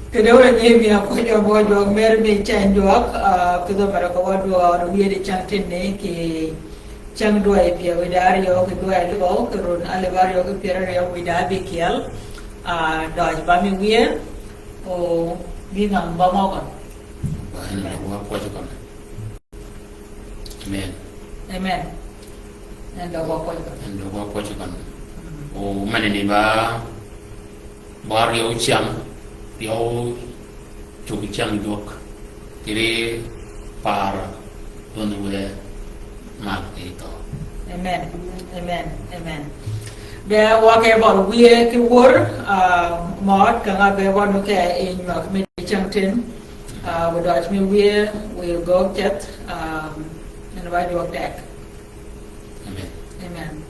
Kedua ni aku jo bojo mer be chan juak kedo mara ko wadu adu dia di chantin ne ki chang dua pia widario ke dua lo kerun ale bario ke pia rio widabi kial doj bami wie o bingang ba mau kan. Amen. Amen. Ando ba ko kan. O manini ba bario chang Piau cukup jam dok, kiri par donu boleh mak itu. Amen, amen, amen. Dia wakai baru we kiwur mat kanga be baru ke in mak mi changtin. Without me we go get and write your deck. Amen. Amen.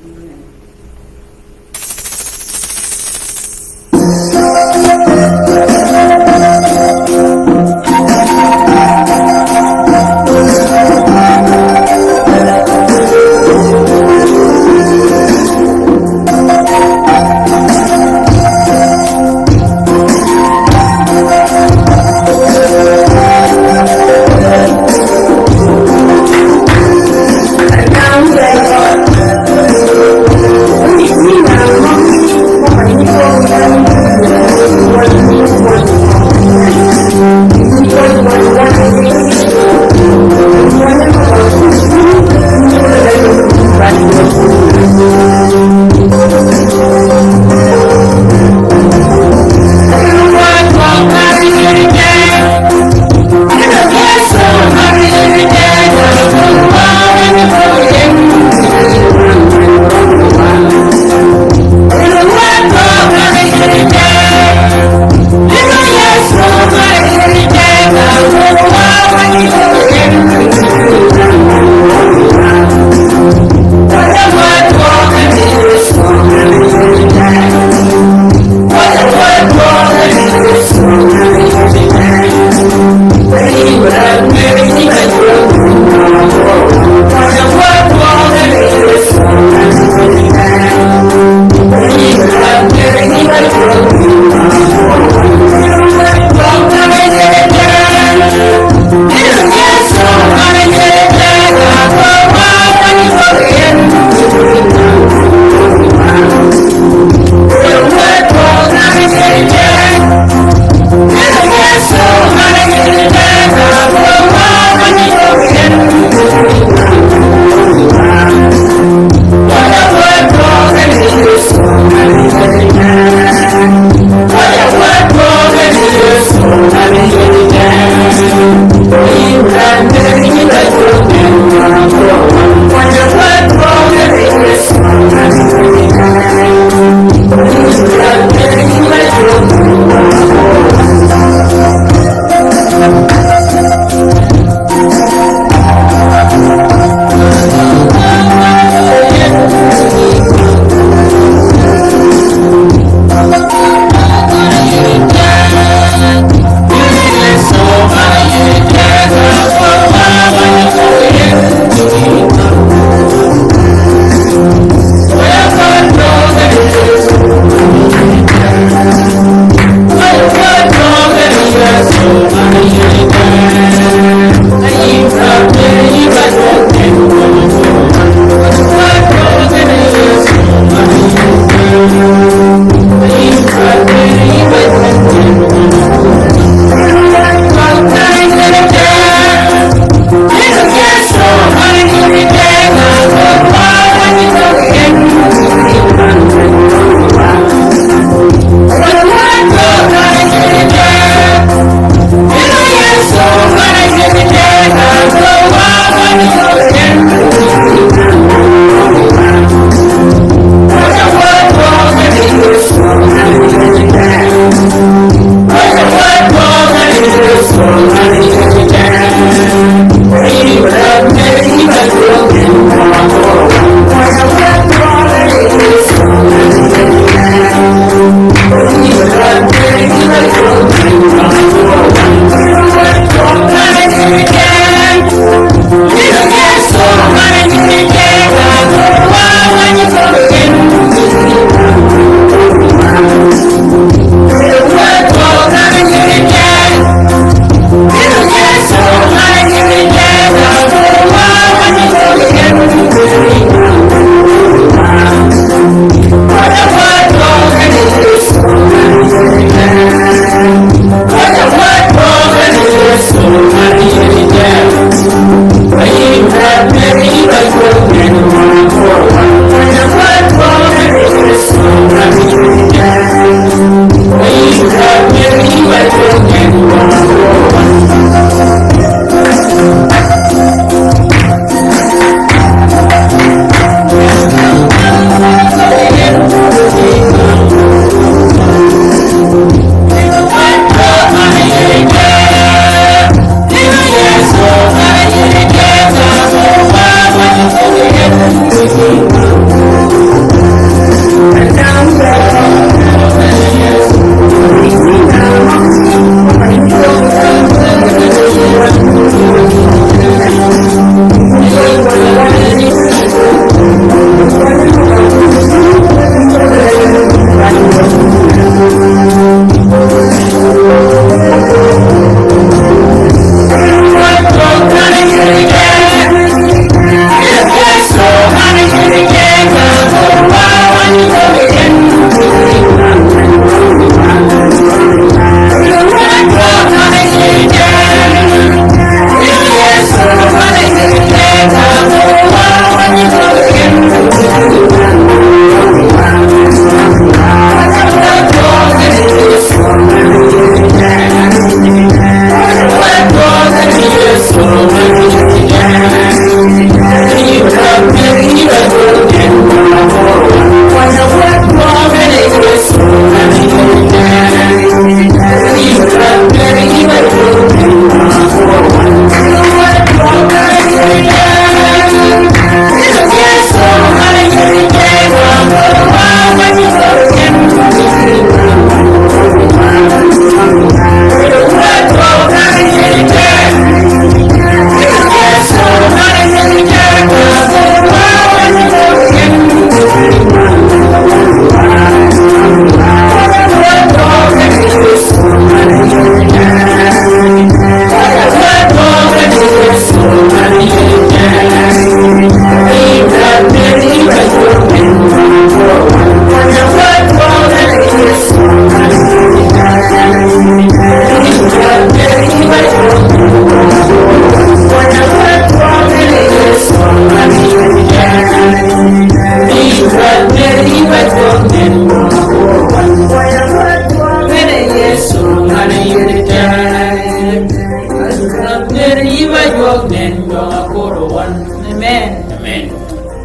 Amen. Amen.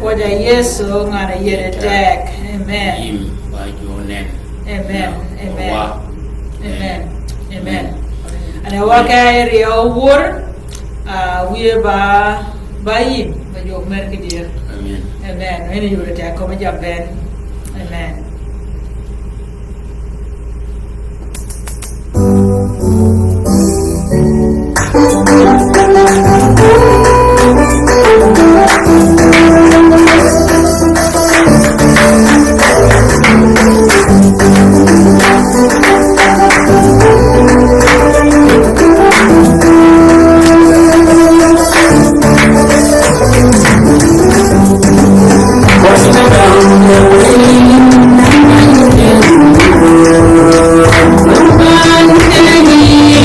Waja Yesu ngana yere tek. Amen. Im ba jonen. Amen. Amen. Wa. Amen. Amen. Ana waka rio wur wiye ba yim ba jo mer ke dir. Amen. Amen. Ini yure tek ko ma jaben. Amen. Thank you.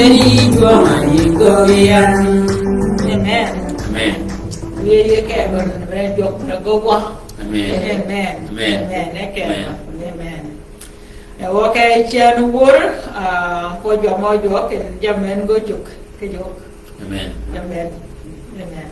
Mary Joan Korean. Amen. Amen. We get one red joke to go walk. Amen. Amen. Amen. Amen. Amen. Okay, Chan War, for your more joke and Jamen go joke. Amen. Amen. Amen.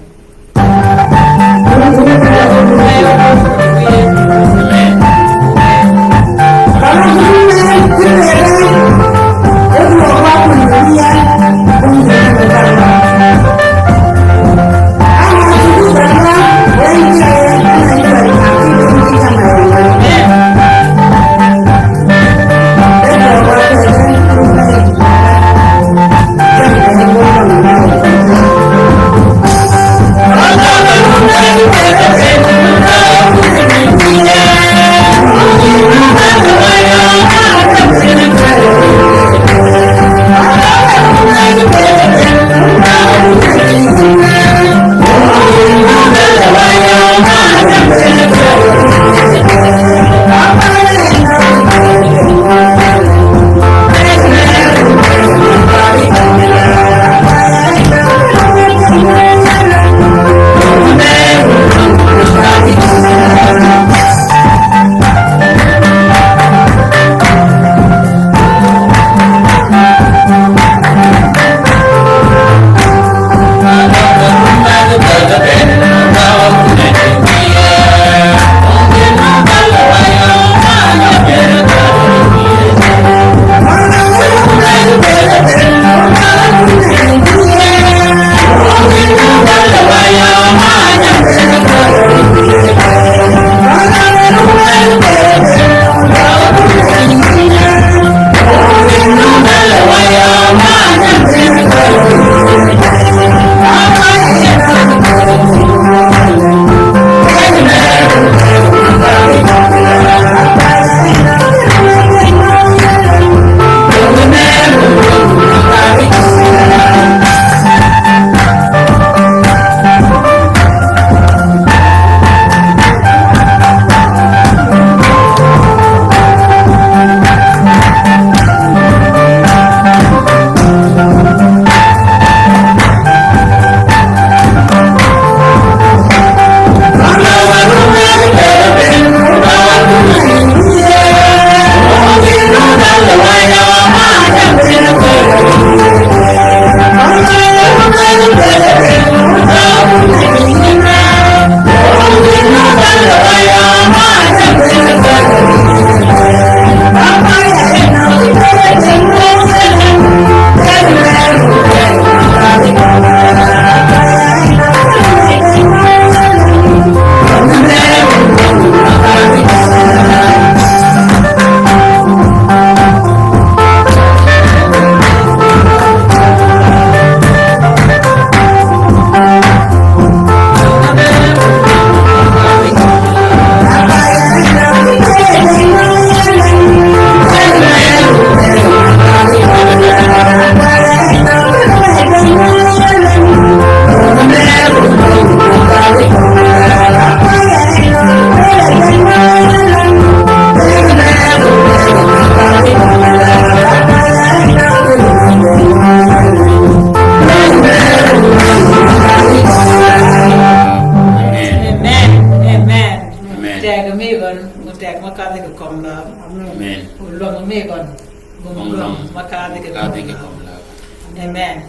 Amen.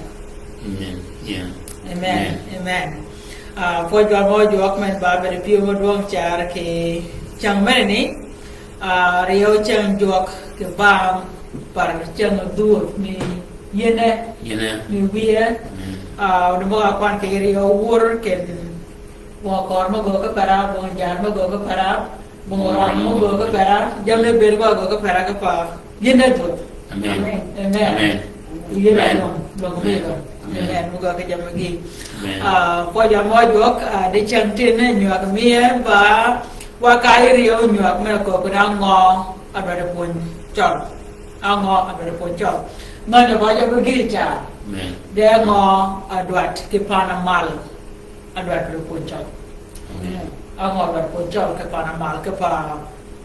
Amen. Yeah. Amen. Amen. For your more document, Barbara, if you would want to chang many, Rio Chang Jok, the Bam, Par Chang do me, Yene, me weir, the more one Rio work and walk or Mogoka Para, one Jarma Goga Para, Momo Goga Para, Jamle Bilba Goga Paracapa, Yene. Amen. Amen. Amen. Amen. Muga ka jam gi. Po jam mo jok de chang tin ne nyak mi ba wa kai rio nyak me ko ko ngo abare pon chol. Ngo abare pon chol. Ngan ba jam gi cha. Amen. De ngo adwat ki pana mal. Adwat ro pon chol. Amen. Ngo adwat pon chol ke pana mal ke pa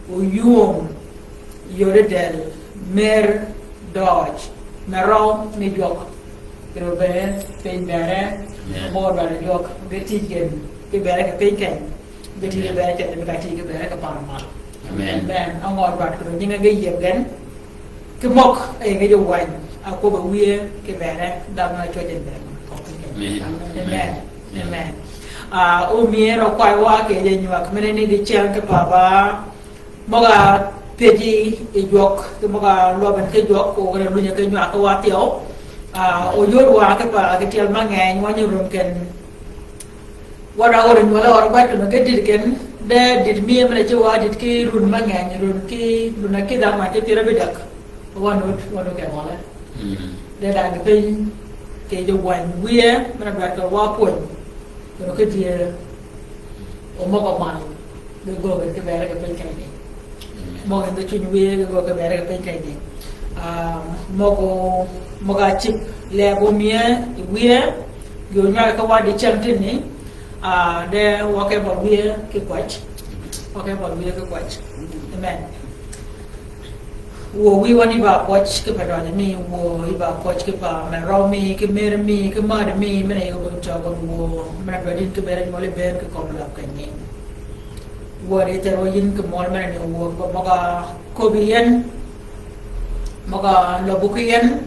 uyum yore del mer dodge mero ni jok kero be pe bere bo ba jok beti gen ke bere ke pe ken beti ke bere ke ti ke bere ke parma Amen. ben angor ba kero jinga ge yeb gen ke mok e ge jo wan ako ba wie ke bere da na cho den bere amen amen o miero kwa wa ke je nyuak mene ni di chen ke baba moga peji e jok ke moga loban ke jok ko re lunya ke nyuak wa tio o yor wa ke pa ke tel mangen wa nyurum ken wada oren wala or ba ke dit ken de dit mi mene ci wa dit ki run mangen run ki run ki da ma ke tira bedak wano ke wala de da ke pin ke jo wan wie mena ba ke wa pun nó cái gì ở một cái màn được gọi cái bé cái bên cạnh này một cái chuyện vui cái gọi cái bé cái bên cạnh này một cái chip lẹ bom mía vui rồi nhá cái qua đi chân trên này để qua cái bảo vui cái quach amen wo wi wani ba quach cái phải nói mi wo wi ba quach cái ba mà rau mi cái mer mi cái mad mi mình này có cho con wo mà ba din cái bere mole ber cái con lap cái ni wo để tero yin cái mol mà này wo ba ga kobian maga lobukian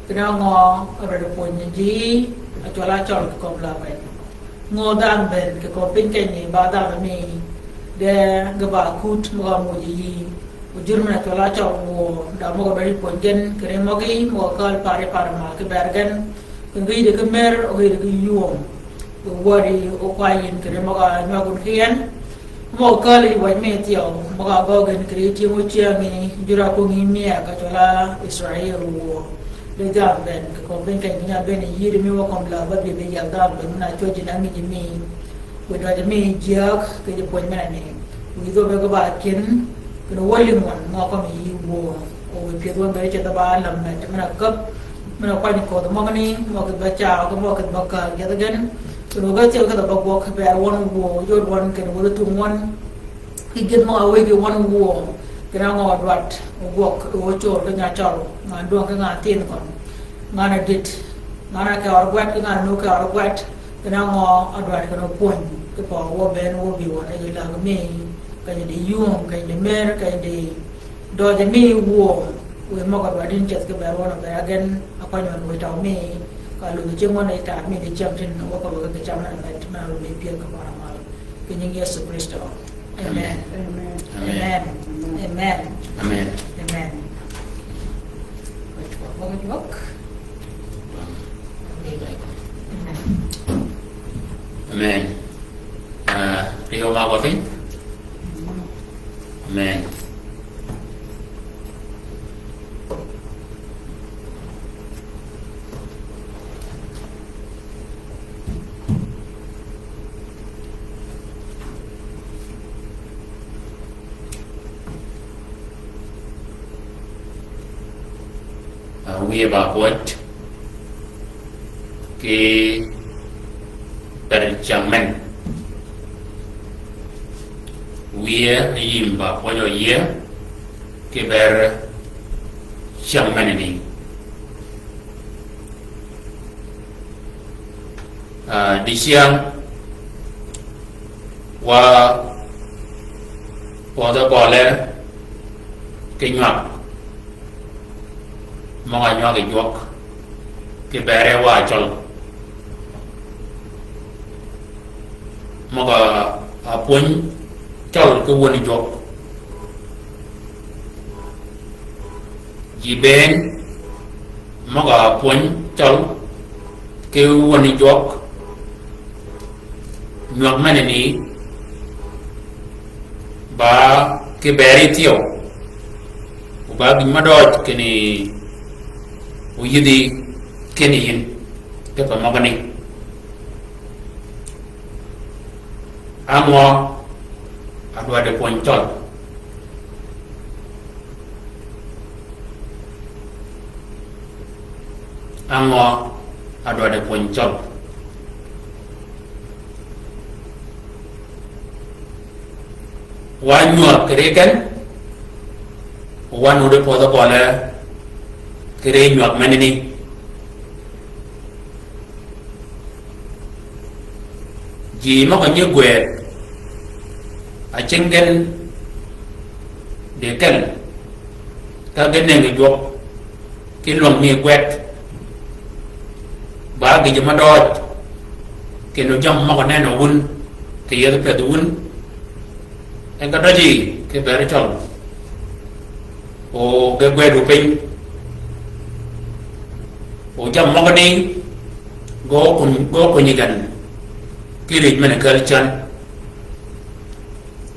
cái đó ngo ở đây point gì cho la cho cái con lap cái ngo dan ben cái con pin cái ni ba da mi để cái ba kut maga mo gì ujur mana tola cho mo da mo bari ponjen kere mogi mo kal pare ma ke bergen ngi de kemer o de yuom o wari o kwayin kere mo ga nyagun kien mo kal i wa me tio mo ga go gen kere ti mo chia mi jura ko ngi mia ka tola Israel wo de da ben ko ben kan nya ben yiri mi wo kom la ba be ya da ben na cho jina mi mi wo da mi jak ke de pon mana ne wi do be ko ba kin cái wali mon mo ko mi wo o pe do be che da ba lam na mana kap mana kwa ni ko do mo ni mo ke ba cha ko mo ke ba ka ya da gen so no ga che ka da ba ko ke ba won wo yo won ke wo tu won ki get mo awe ke won wo ke na ngo rat wo ko cho ke nya cha ma do ke nga tin ko nga na dit nga na ka or gwat ke nga no ka or gwat ke na ngo adwat ke no pon ke po wo ben wo bi wo ai la ga me cái gì yuông cái gì mer cái gì đôi cái mi vuông với một cái đoạn chết cái bé nó bé again apa yang nuôi tahu mi kalau cuma naik tak mi di jam trên nó có cái jam này là chúng ta lebih biar ke orang malu cái những Yesus Kristus amen amen amen Amen. amen bagus Amen. Rio mau apa sih? Amen. We about what? Cái terjamin wir yimba poyo ye ke ber chamanini di siang wa poda bole ke nyap mga nyok ke jok ke bere wa chol mga apun chol ke woni jok jiben maga pon chol ke woni jok nyok maneni ba ke beri tio ba bi madot ke ni o yidi ke ni yin ke pa magani amwa adu ada poncol amo adu ada poncol wanyu kerekan wanu de podo pole kere nyuak manini ji mo ko nyugwe a chengen de kan ka genne ngi jok ki long mi gwet ba gi jama dot ke no jam mo ko neno wun ke yede pe wun en ka doji ke bere tol o ge gwedu pin o jam mo ko ni go ko nyigan kirit mena kalchan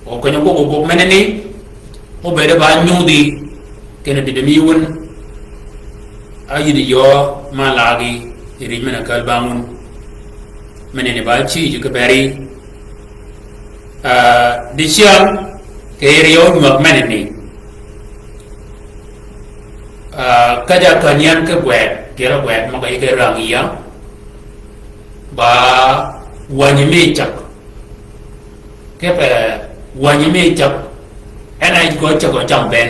o ko nyoko go meneni o bere ba nyudi kene de mi won ayidi yo malagi kirit mena kal bangun meneni ba chi ju beri di siang ke rio mak meneni kaja kanyan ke gwet kira gwet mo kai ke rangia ba wanyime chak kepe wanyime chak ena go chako chamben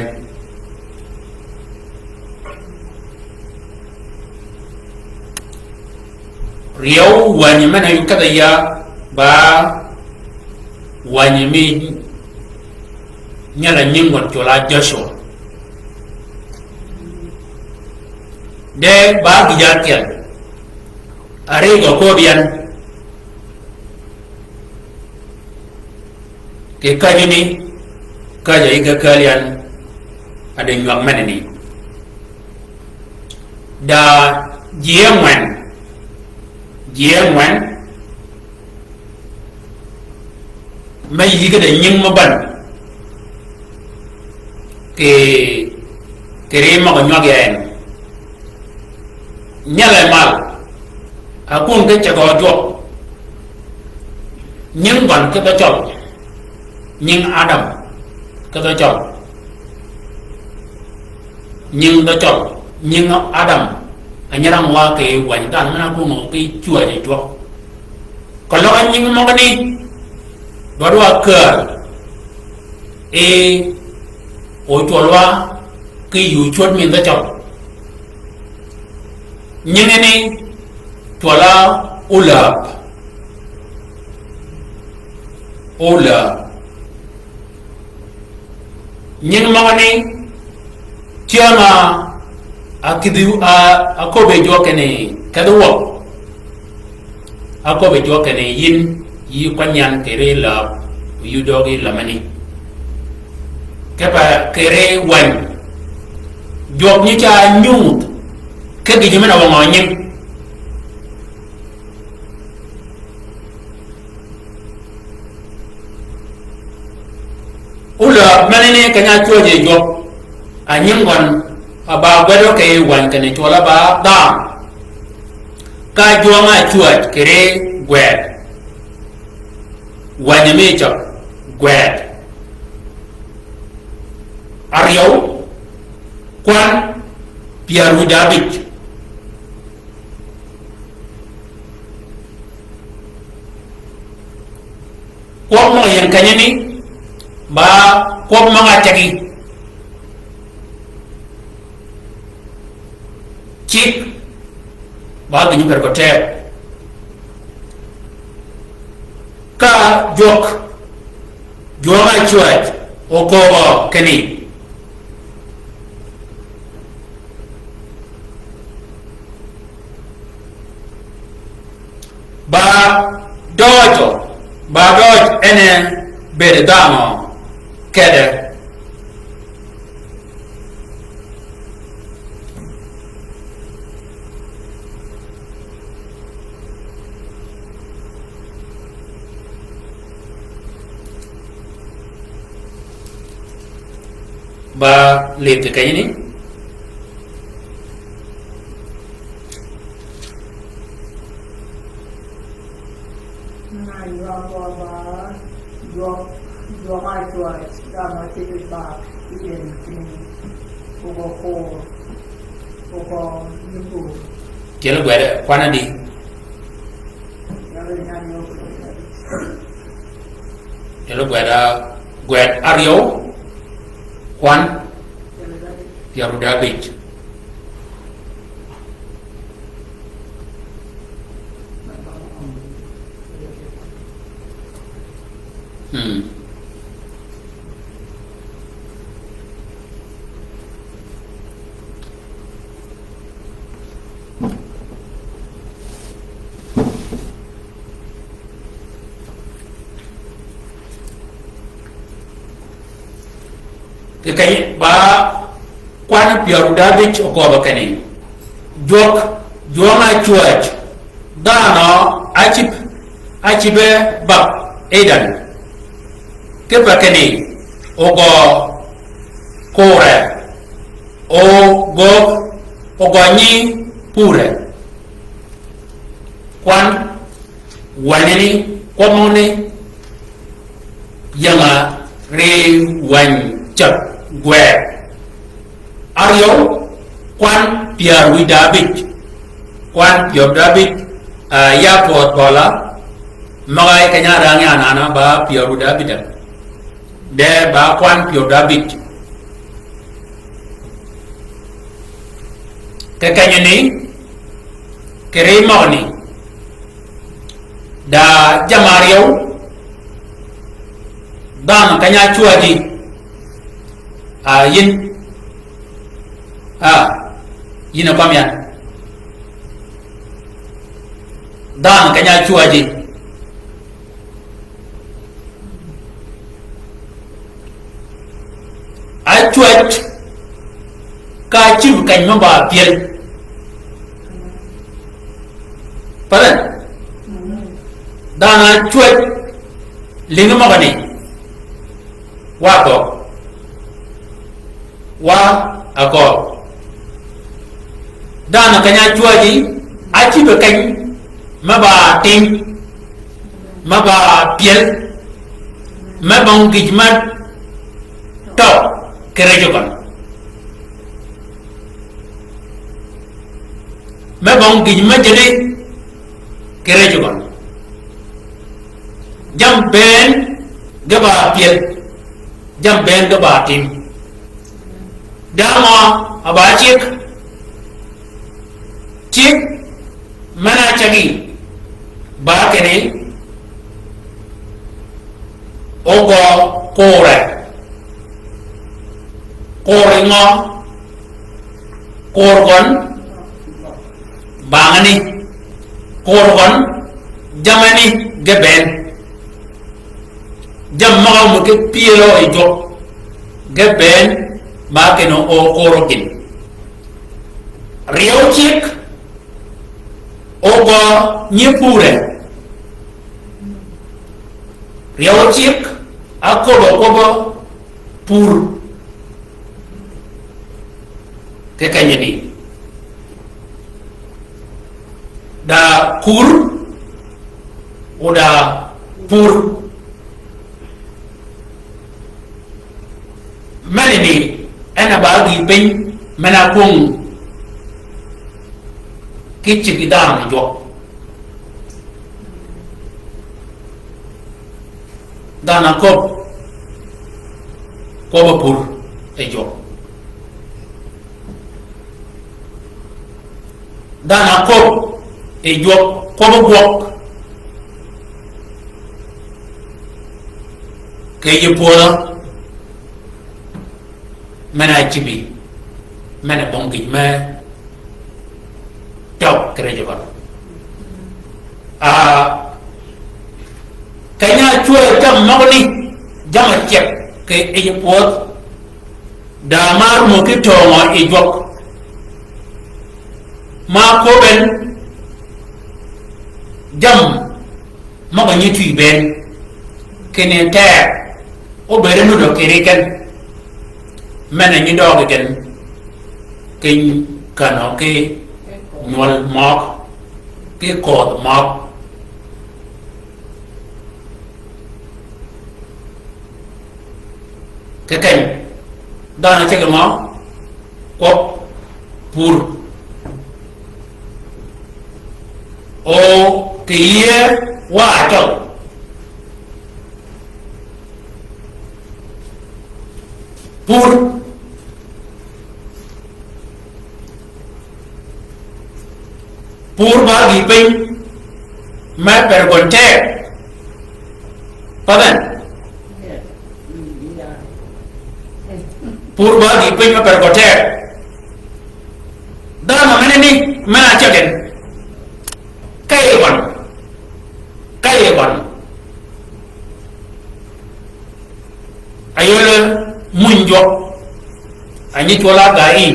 riau wanyime na yukata ya ba wanyime nyala nyingon chola Joshua de ba gijarkian are go kobian ke kajini kaja iga kalian ada nyuak mana ni da jiemwan mai yiga da nying maban ke kerema ko nyuak yan nyala mal akun ke chago jok nying ban ke ta chok nhưng Adam cái đó chọn nhưng đó chọn nhưng Adam anh đang qua cái quanh tan nó có một cái chùa để chùa còn lo anh nhưng mà cái đi đó là cửa ôi chùa loa cái dù chuột mình đó chọn nhưng anh ấy chùa là Olaf nhưng mà này chưa mà akidu ako be jo kene kaduwa ako be jo kene yin yi kwanyan kere la yu dogi la mani kapa kere wan jo ni cha nyut ke gi jimena wa nyin ula manene kanya choje jo anyim gon aba gado ke wan kane chola ba da ka jo nga chuat kere gwet wanyame chok gwet aryo kwan piaru david ko mo yen kanyani ba ko mga tagi chik ba ginyu perkote ka jok jonga chuat oko keni ba dojo ene bede damo kede ba lete kay ni your eyes right, I'm take it back, again, over you. Kelo gwere kwana di kelo gwere aryo kwan yaru dabit ke kay ba kwan piaru David ko ba kani jok joma chuach dano achibe bab edan ke ba kani ogo kore ogo ni pure kwan wanini komone yanga re wan chap gwe Aryo kwan piaru David ya pot bola magai kanya rangi anana ba piaru David de ba kwan piaru David ke kanya ni kere moni da jamario dan kanya chuaji yin yina pamya dan kanya chuaji chuaj ka chim kan mamba piel paran dan chuaj linga magani wa ako dana kanya chuaji achi be kan maba ting maba piel maba ngijmat to kerejokan maba ngijmat jene kerejokan jam ben gaba piel jam ben gaba ting dama abacik cik mana cagi ba kene ogo kore ngo korgon bangani korgon jamani geben jam magaw mo ke pielo e jo geben ba keno o korogin riau cik ogo nyepure riau cik akobo pur kekanya ni da kur udah pur mana ni ana bagi pen mana pun kicik idang jo dana ko pur ejo dana ko ejo ko bok keye pora mana chibi mana bongi ma top kerejo kan kanya chua jam magni jam cek ke eje pot damar mo ke tongo ejok ma ko ben jam magni tui ben kene ta o bere no do kere kan mana ni do gen kin kano ke nual mok ke kod mok ke kan dana che mo ko pur o ke ye wa to pur bagi pin ma pergonte padan purba di pin ma pergote dama meneni mana chagen kaywan ayola munjo anyi tola gai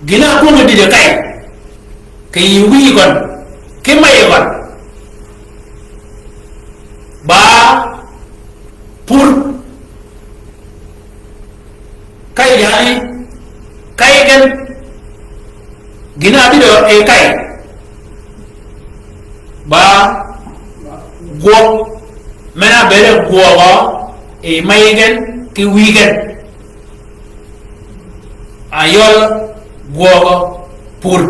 gina ko ngadi de kay wi gon ke may gon ba pour kay yani kay gen gina bi do e kay ba go mena bere go e may gen ki weekend ayol go pour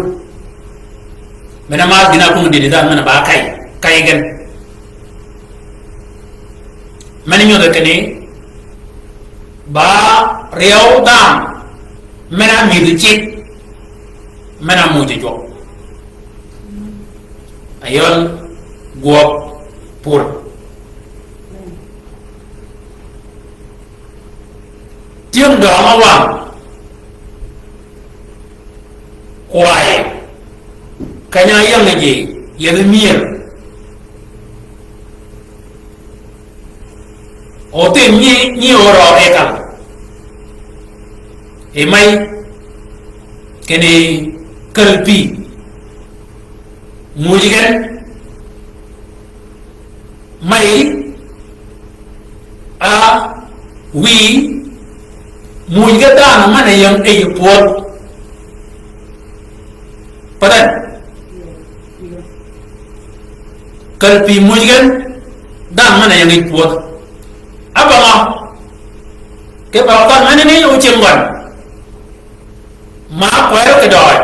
mena ma gina ko ngidi dan mena ba kay gen mani nyoda kene ba rew dam mena mi du ci mena mo ci jo ayol go pour tiang do ma wa kwaye kanya yang ngeje yede mier ote ni oro ekal e mai kene kalpi mujigan mai a wi mujiga dana mana yang pot padan kalpi mujigan dan mana yang pot apa ma ke bawakan mana ni ucimban ma kwaro ke dot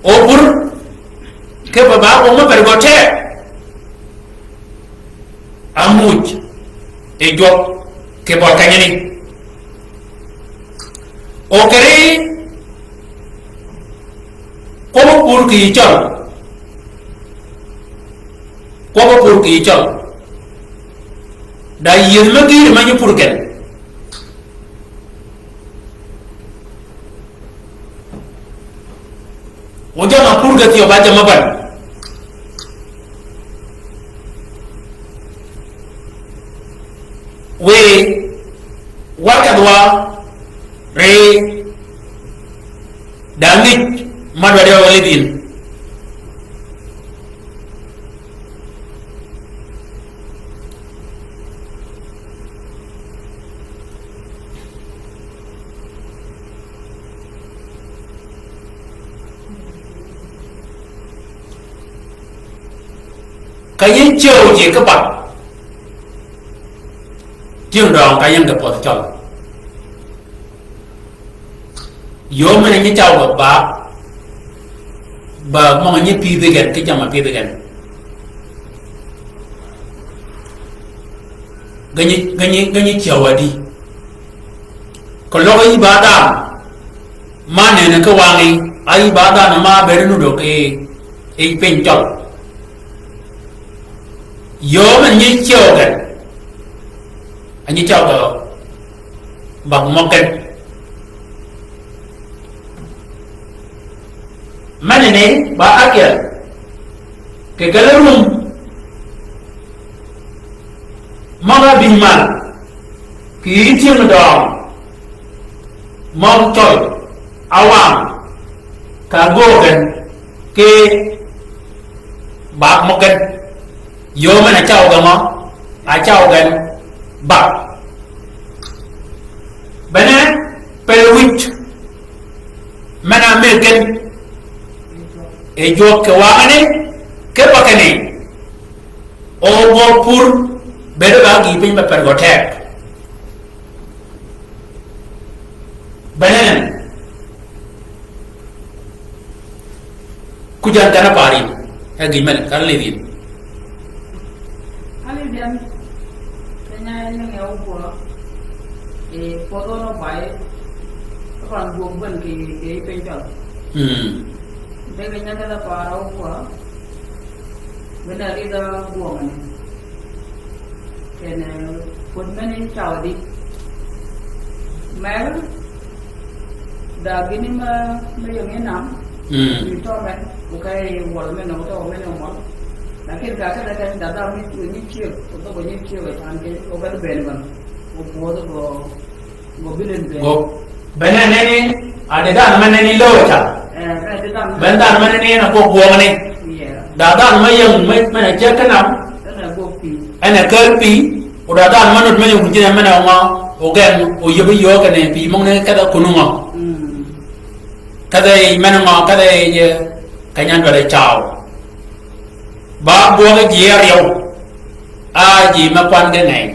obur ke baba ko ma bergote amuj e jok ke bakanya ni okere ko pur ki chal ko pur ki chal da yirma gi ma ñu pur ken o jama pur ga tiyo ba jama ban we waka dwa re dangit madwa de walidin cái chiều gì các bạn chương đoàn cái nhân được một chồng yếu mình như cháu một bà mong như pi vegan cái chồng mà pi vegan cái như chiều ở đi còn lo cái bà đam mà này nó cái hoàng ấy ai bà đam nó mà bé nó được cái bên chồng yo man ni chogan ani chogo bang moken manene ba akel ke galarum maga bimal ki tim do mom toy awam ka gogen ke ba moken yo mana chao ga mo a chao gan ba bana pelwit mana melken e jo ke waane ke bakane o bo pur bedo ba gi pin ba pergotek bana kujan kana pari e gi men kan levin Alivian, kanya yang yang buat, foto no baik, orang buang ban ke pencet. Dengan yang ada parau buat, benar itu buang ni. Kena pun mana caw di. Mer dah gini mah yang enam. Itu kan bukai wal mana atau mana mal. Nakir kakak dah datang ni cium atau bunyi cium kan ke obat benar. Buat mobilin benar. Go benar ni ada dah mana ni lo cak. Benar mana ni nak buang ni. Dah mana cak kenam. Ana kalpi udah dah mana mana kunci mana orang ogan oyebi yo kan pi mong ne kada kununga. Kada mana ngah kada je kanyan pada caw. Ba buang jiar yo. Aji makan ke ngai.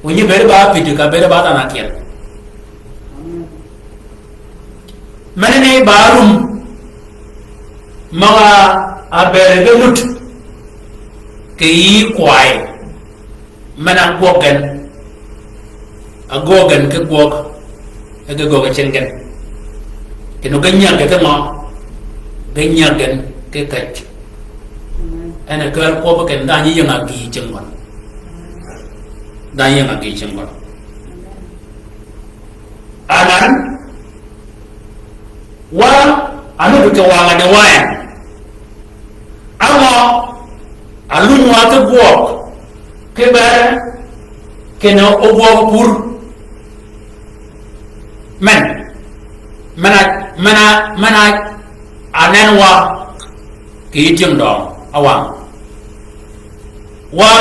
Unyi berba pitu ka berba tanah kian. Mana ni barum mga aberge lut kei kwai mana gogan agogan ke gog aga goga cengen keno ganyan ke ma ganyan gan ke kat ana kar ko ba kan dani yang agi cengwan dani yang agi cengwan anan wa anu ke wanga de wayan ama alun wa ke gog ke ba kena obo pur mana anan wa ke jeng dong awang wa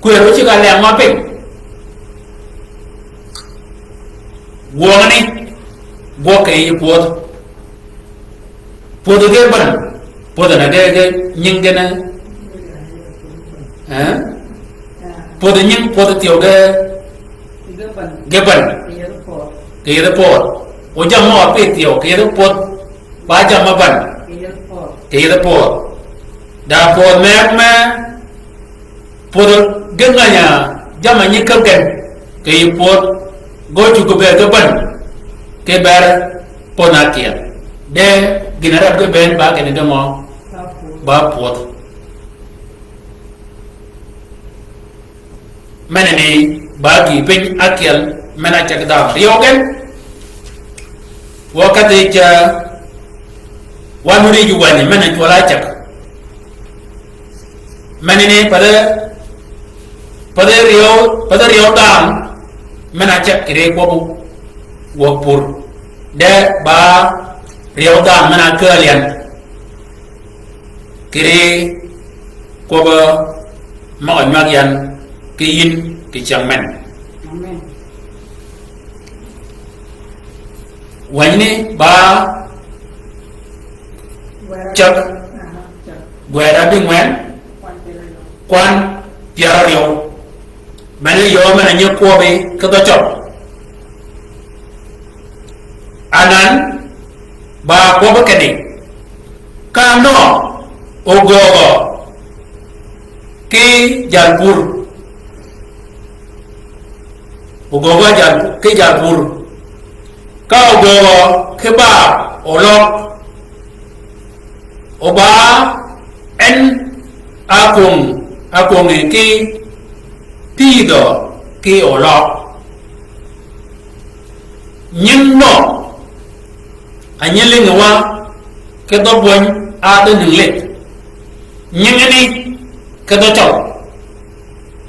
ku ro chi ka le ma pe wo ni wo ke yi pod ke ban pod na ke nying ke na pod nying pod tio ke ban ke yi pod o jam mo pe tio ke yi pod ba jam ma ban ke yi pod da pod me pod genganya jam nyi ke ke yi pod go chu ko be ke ban ke bar ponakia de ginarap ke ben ba ke ne mo ba pot manani ba gi pen akial mana cak da riogen wakati ja wanuri juwani mana juala cak manani pada rio dam mana cak kire ko wapur de ba riau dam mana kalian kiri ko ba ma magian kiin ki changmen wani ba chak gwera ding wen kwan piara riau mana yo mana nyeko be ka to chop anan ba ko ba kene kano ogogo ki jalpur ogogo ki jalpur ka ogogo ke ba olok oba en akong ki tido ki olok nyimmo anyele wa ke do boñ a de ngle nyingeni ke do taw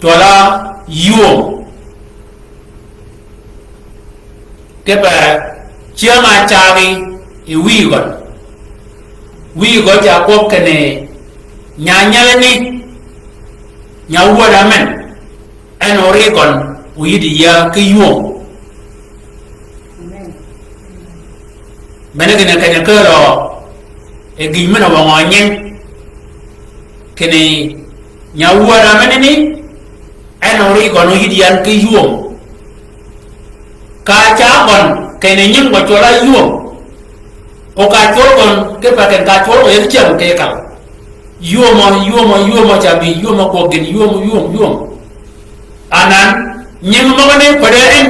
tola yuo ke ba chiama chari e wi gon ja ko kene nyanyale ni nyawo da men en oregon uyidi ya ke yuo mana kena kanya kero gimana wanganyen kene nyawa ramane ni enori kono hidian ke yuom ka chabon kene nyeng bocola yuom o ka chorgon ke paken ka chorgo e chem ke kal yuomo chabi yuomo kogen yuom anan nyeng magane padaren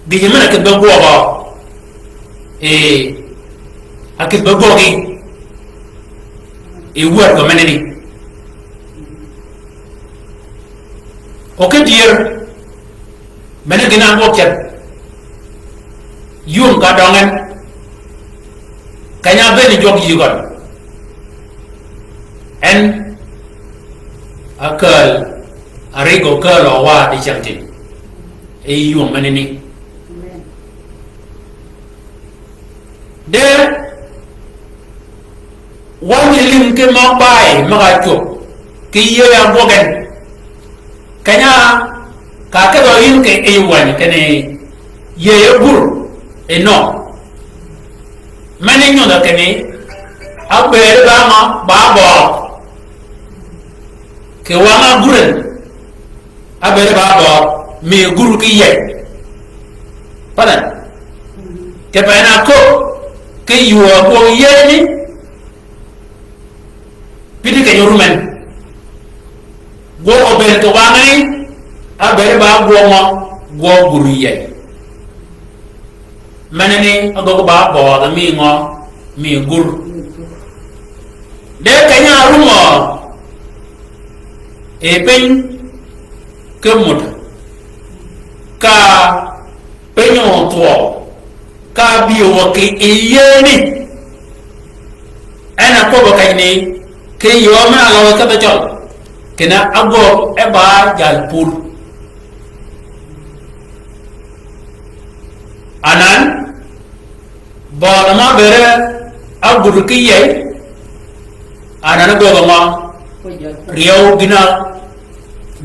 gimana ke bagwa akit bagogi word ko meneni oke dier mena gina boket yum ka dongen kanya beni jog yigon en akal arigo kalo wa di chanti e yum manini de wani lim ke mo bai maga chop ki yo ya bogen kanya ka ka do yin ke e wani kene ye bur e no mani nyo da kene abere ba ma ba bo ke wa ma guren abere ba bo mi guru ki ye pada ke pa na ko ke yo bo ye ni pidi ke yorumen go obel to wangai abere ba go mo go guru ye manene ago ba bo da mi ngo mi gur de kanya rumo e pen kemut ka penyo to ka biyo ke iyeni ana ko ba kay ni ke yo ma lawa ka ba jol kena ago e ba jalpur anan ma bere agur kiye anan go ma riyaw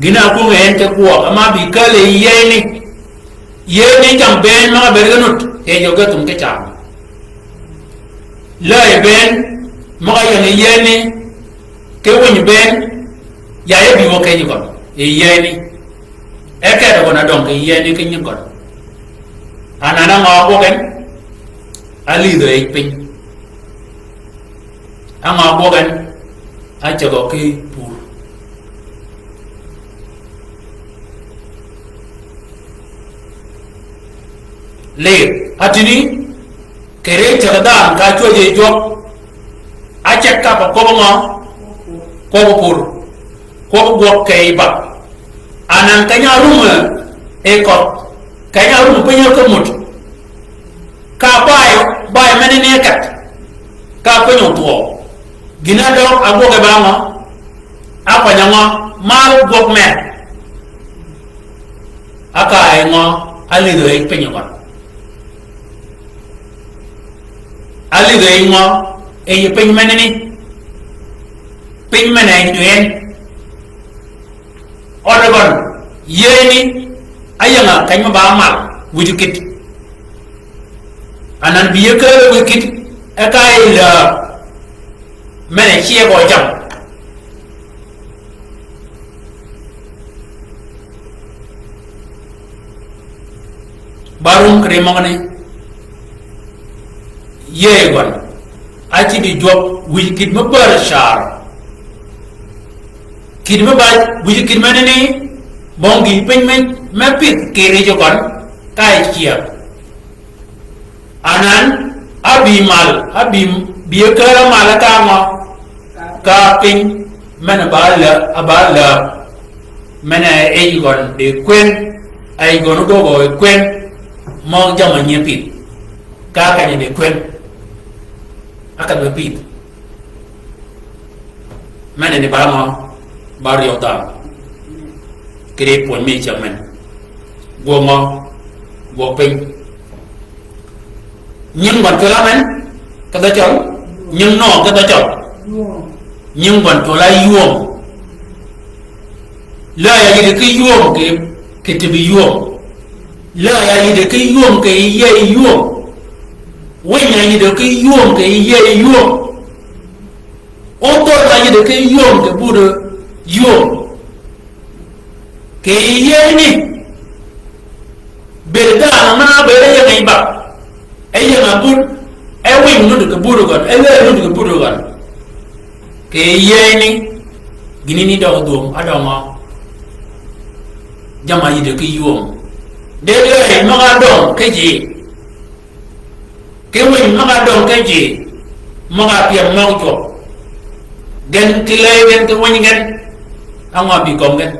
gina ko ente ko ama bi kale yeni jam ben ma bere ganut e joga tum ke cham la e ben ma yeni ke woni ben ya ye bi wo ke ni ko e yeni e ke do na don ke yeni ke ni ko anana ma ko ken ali do e pin ama ko ken a jogo ke pur le atini kere jagada ka choje jo a chekka ko ma ko pur ko go ke ba anan kanya ruma e ko kanya ruma penyo ko mut ka bay menene kat ka penyo to gina do ago ke ba ma apa nyama mal go me aka ai ngo ali do e penyo ko ali do e ngo e ye penyo menene penyo menene duen odagon yeni ayanga kanyma ba mal wujukit anan biye ke wujukit akai la mene chie go jam barum kremongane yegon aci di job wujukit ma bar shar kidma ba wujukit manene bongi penmen mapit kere jogon kai chia anan abimal biekara malaka ma ka pin mana abala mana eigon de kwen aigon go go kwen mo jama nyepit ka kanye de kwen akan bepit mana ni bama bar yota kere pon mi chamen goma go pin nhưng cònตัวละมันก็จะnhưng nóก็จะnhưng cònตัวละyuông la ya ni cái yuông cái tibi yuông la ya ni cái yuông cái ye yuông wen ya ni cái yuông cái ye yuông ô tô la ni cái yuông cái bu de yuông cái ye ni berda na bere ya ngai ba ayya ngabur ewing nu de buru gon ewe nu de buru gon ke yeni gini ni do dum adama jama yi de ki yum de de ma ga don ke ji ke wing ma ga don ke ji ma ga piam ma ko gen ti le gen ti woni gen anga bi gom gen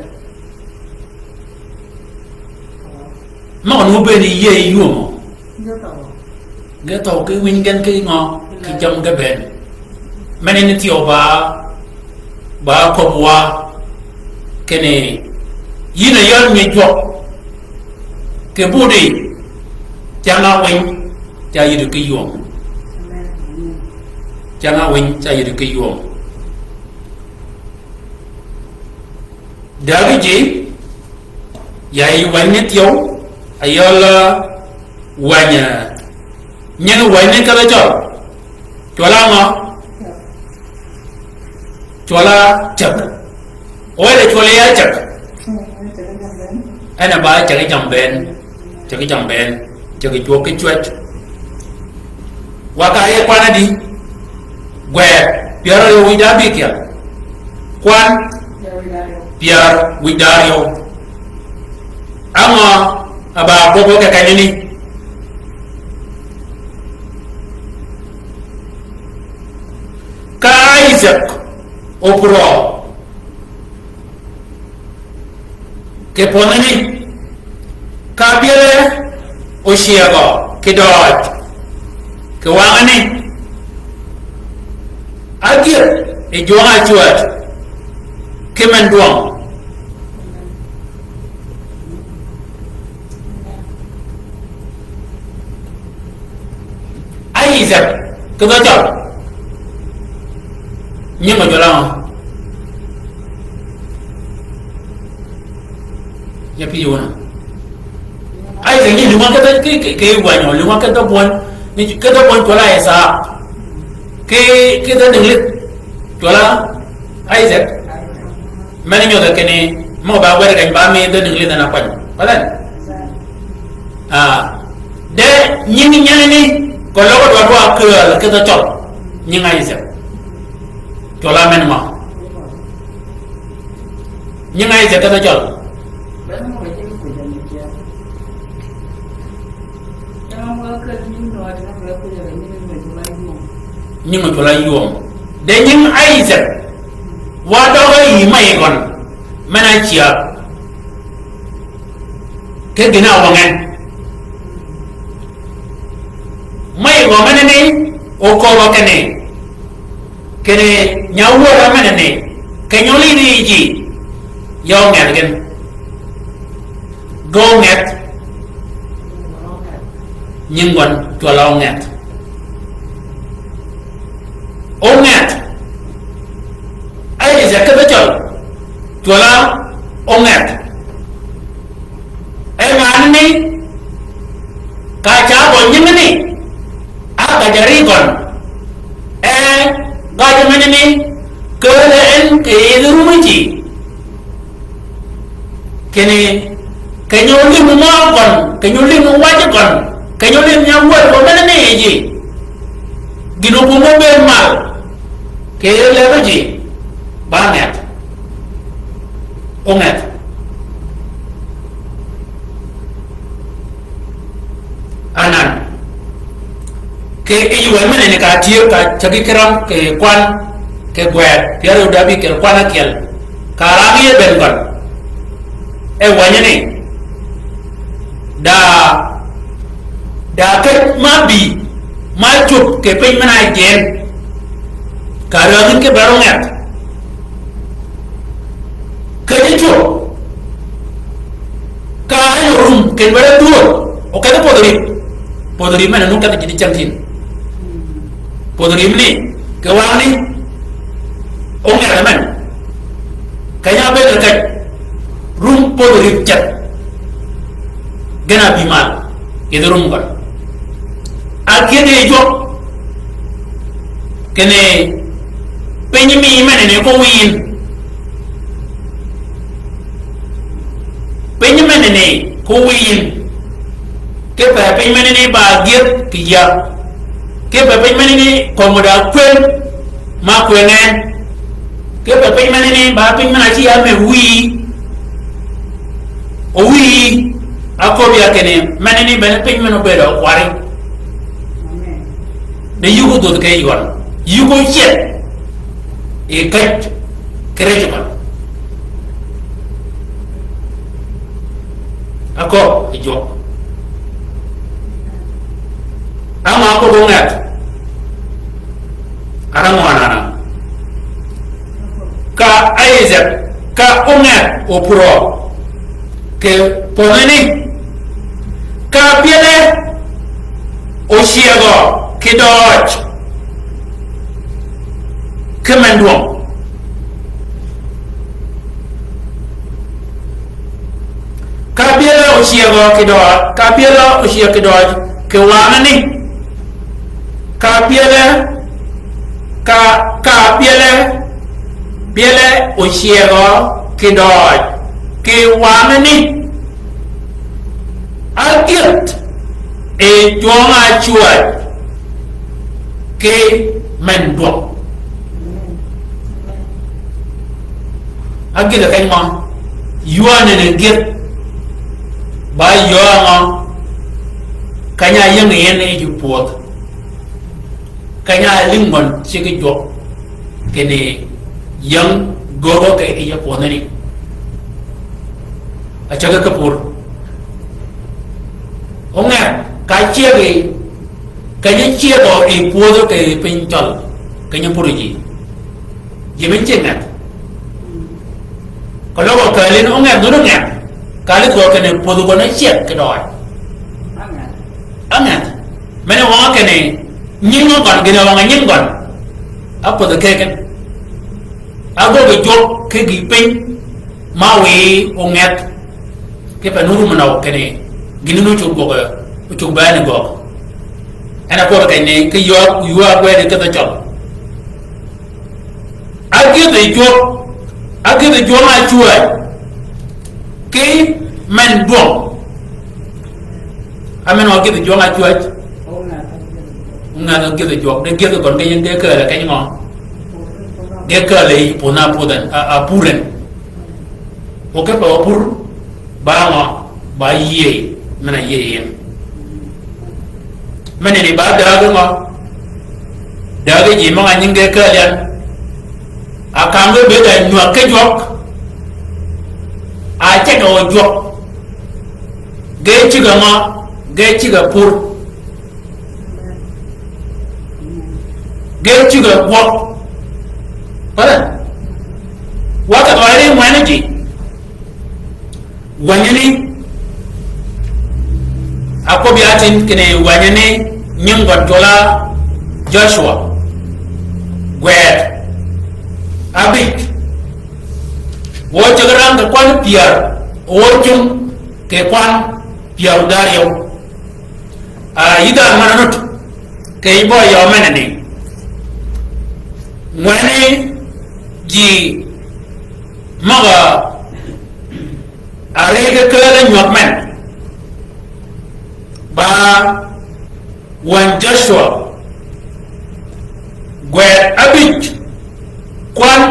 ma no be ni ye yumo Yo tahu. ge to ke win gen ke ngo ki jam ge ben mene ni ti ba ko bua kene yina yon nye jo ke budi janga win ja yidu ke yom janga win ja yidu ke yom Dariji yai wanya tiyo ayola wanya nyen wanya kala jor chola ngo chola chak oile chola ya chak ana ba chak jamben chak chuo ke chuet wakaya kwana di gwe piaro yo widabi kya kwan Pierre Widario ama aba bobo ke kanini ka Isaac opro ke ponani ka biele oshiago ke dot ke wangani agir e jonga chuat kemen duang Isaac kedo jor nyima jola ya piona Isaac ni luma kata ke wanyo luma kata bon ni kata bon jola esa ke da dinglit jola Isaac mani nyoga kene mo ba wera gañ ba me da dinglit na pan balan de nyini nyani ko logo do ko ke da tol ñi nga Isaac tola men ma ñi nga Isaac da tol ñi nga tola yom de ñi Isaac wa do ga yi may gon mena ciya ke gina wangen may go menene o ko lo kene nyawora menene kenyoli ni ji yo ngat gen go ngat nyingon tola ngat o ngat ai za ka bachol tola o ngat ai man ni ka cha bo nyimni a ba jari gon gaja menene kele en ke rumaji kene kenyoli mu gon kenyoli mu waje gon kenyoli nyawor ko menene ji gino bu mo be mal kele baji banget onget anan ke iyu menene ka tiyo ka chagi kiram ke kwan ke gwet piaro dabi ke kwan akel karami e bengon e wanyane da ke mabi ma chup ke pe mana gen karami ke barongat ke dicho ka rum ke bare duo o ka podori mana nunca te jadi chantin podrim ni ke wang ni ongar man kaya be ka rum podrim chat gana bimal ke rum kan agene jo kene penyimi man ne ko win penyimi ne ko win ke pa penyimi ne ba giet kiya ke pepe menini komoda kwen ma kwenen ke pepe menini ba pin mana ci ame o wi akobi akene menini ben pin meno bedo kwari de yugo do ke yon yugo yet e kat krejo ako ijo ma ko ngat ara mo anana ka Isaac ka ngat o pro ke ponani ka piele o shiago ke doj ke mandwong ka piele o shiago ke doj ka piele o shiago ke doj ke wanani ka piele piele o shiago ke doj ke wanani algirt e jonga chuat ke mendok agila kayma yuane ne gir ba yoanga kanya yang yen e ju pot kanya lingon chigi jo kene yang gogo ke e ya ponani achaga kapur onga ka chiege kanya chiego e puodo ke pinchol kanya puruji yemen chengat kalau kalian onga dulu ngat kali ko kene puodo ko na chiek ke doy angat mene wa kene nyingo kon gene wa nyingon apo de keken ago be jok ke gi pin mawi ongat ke panuru manaw kene gini no chuk bani go ana ko ka ne ke yo gwe de ta chol agi de jo ma chuwa ke men do amen agi de jo ma chuwa nga agi de jo de ge ko de yen de ka la ka ngo de ka le pona podan a puren o ke pa pur ba ngo ba ye mana ye mana ni ba daga ma daga ji ma ngin ga kalian akan go be da nywa ke jok a ce ga jok ge ci ga ma ge ci ga pur ge ci ga wok para waka ba re mu ne ji wanyani ako biatin kene wanyane nyingon tola Joshua gwet abik wo tegram de kwan piar wo chung ke kwan piar dario a ida mananut ke ibo yo menene mwene ji maga arege kala nyokmen ba wan Joshua gwet abik kwan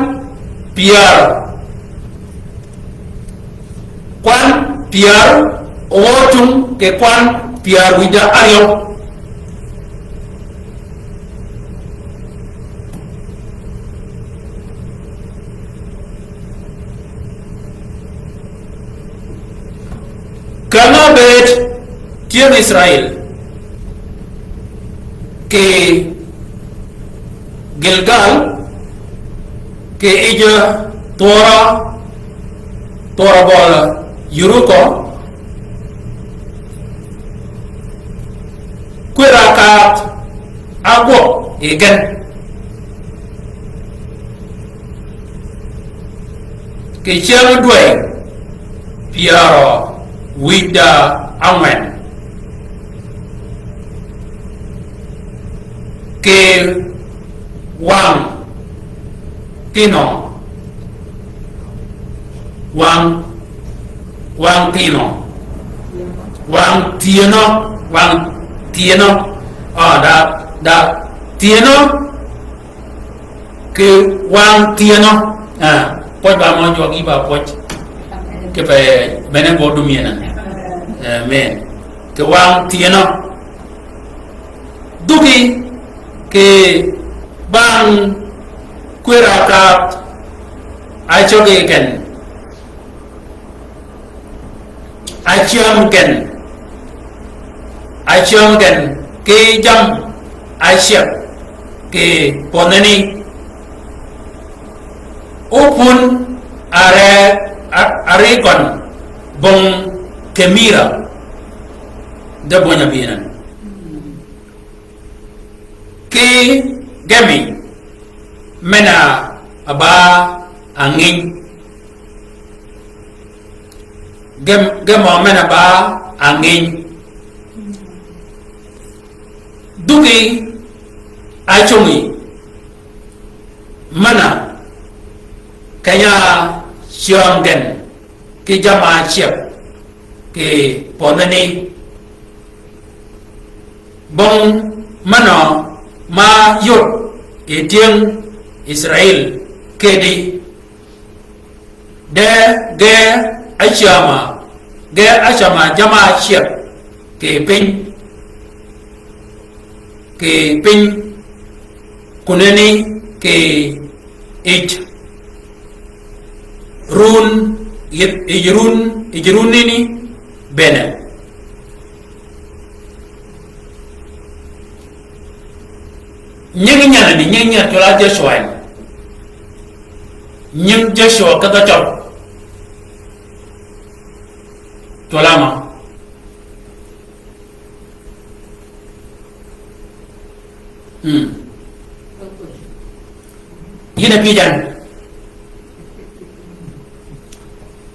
piar otum ke kwan piar wida ayo kana bet tiang Israel ke Gilgal ke ija Tora bola Yuruko kwerakat agwo igen ke chiang dwe piaro wida amen ke wang tino da tieno ke wang tieno poj ba mo jogi ba poj ke pe benen go dumiena amen ke wang tieno dugi ke bang kwera ka ai choge ken ai chom ken ke jam Asia ke ponani upun are kon bong kemira da bonya binan ke gami mena aba angin gamo mena ba angin dugi achungi mana kaya sianggen ke jama siap ke ponani bong mana ma yut ke tiang Israel ke di de achama jama siap ke pin kuneni ke it run ijrun ini bene nyeng nyana ni nyeng nyana tola Joshua nyeng Joshua kata jawab tola ma yina pijan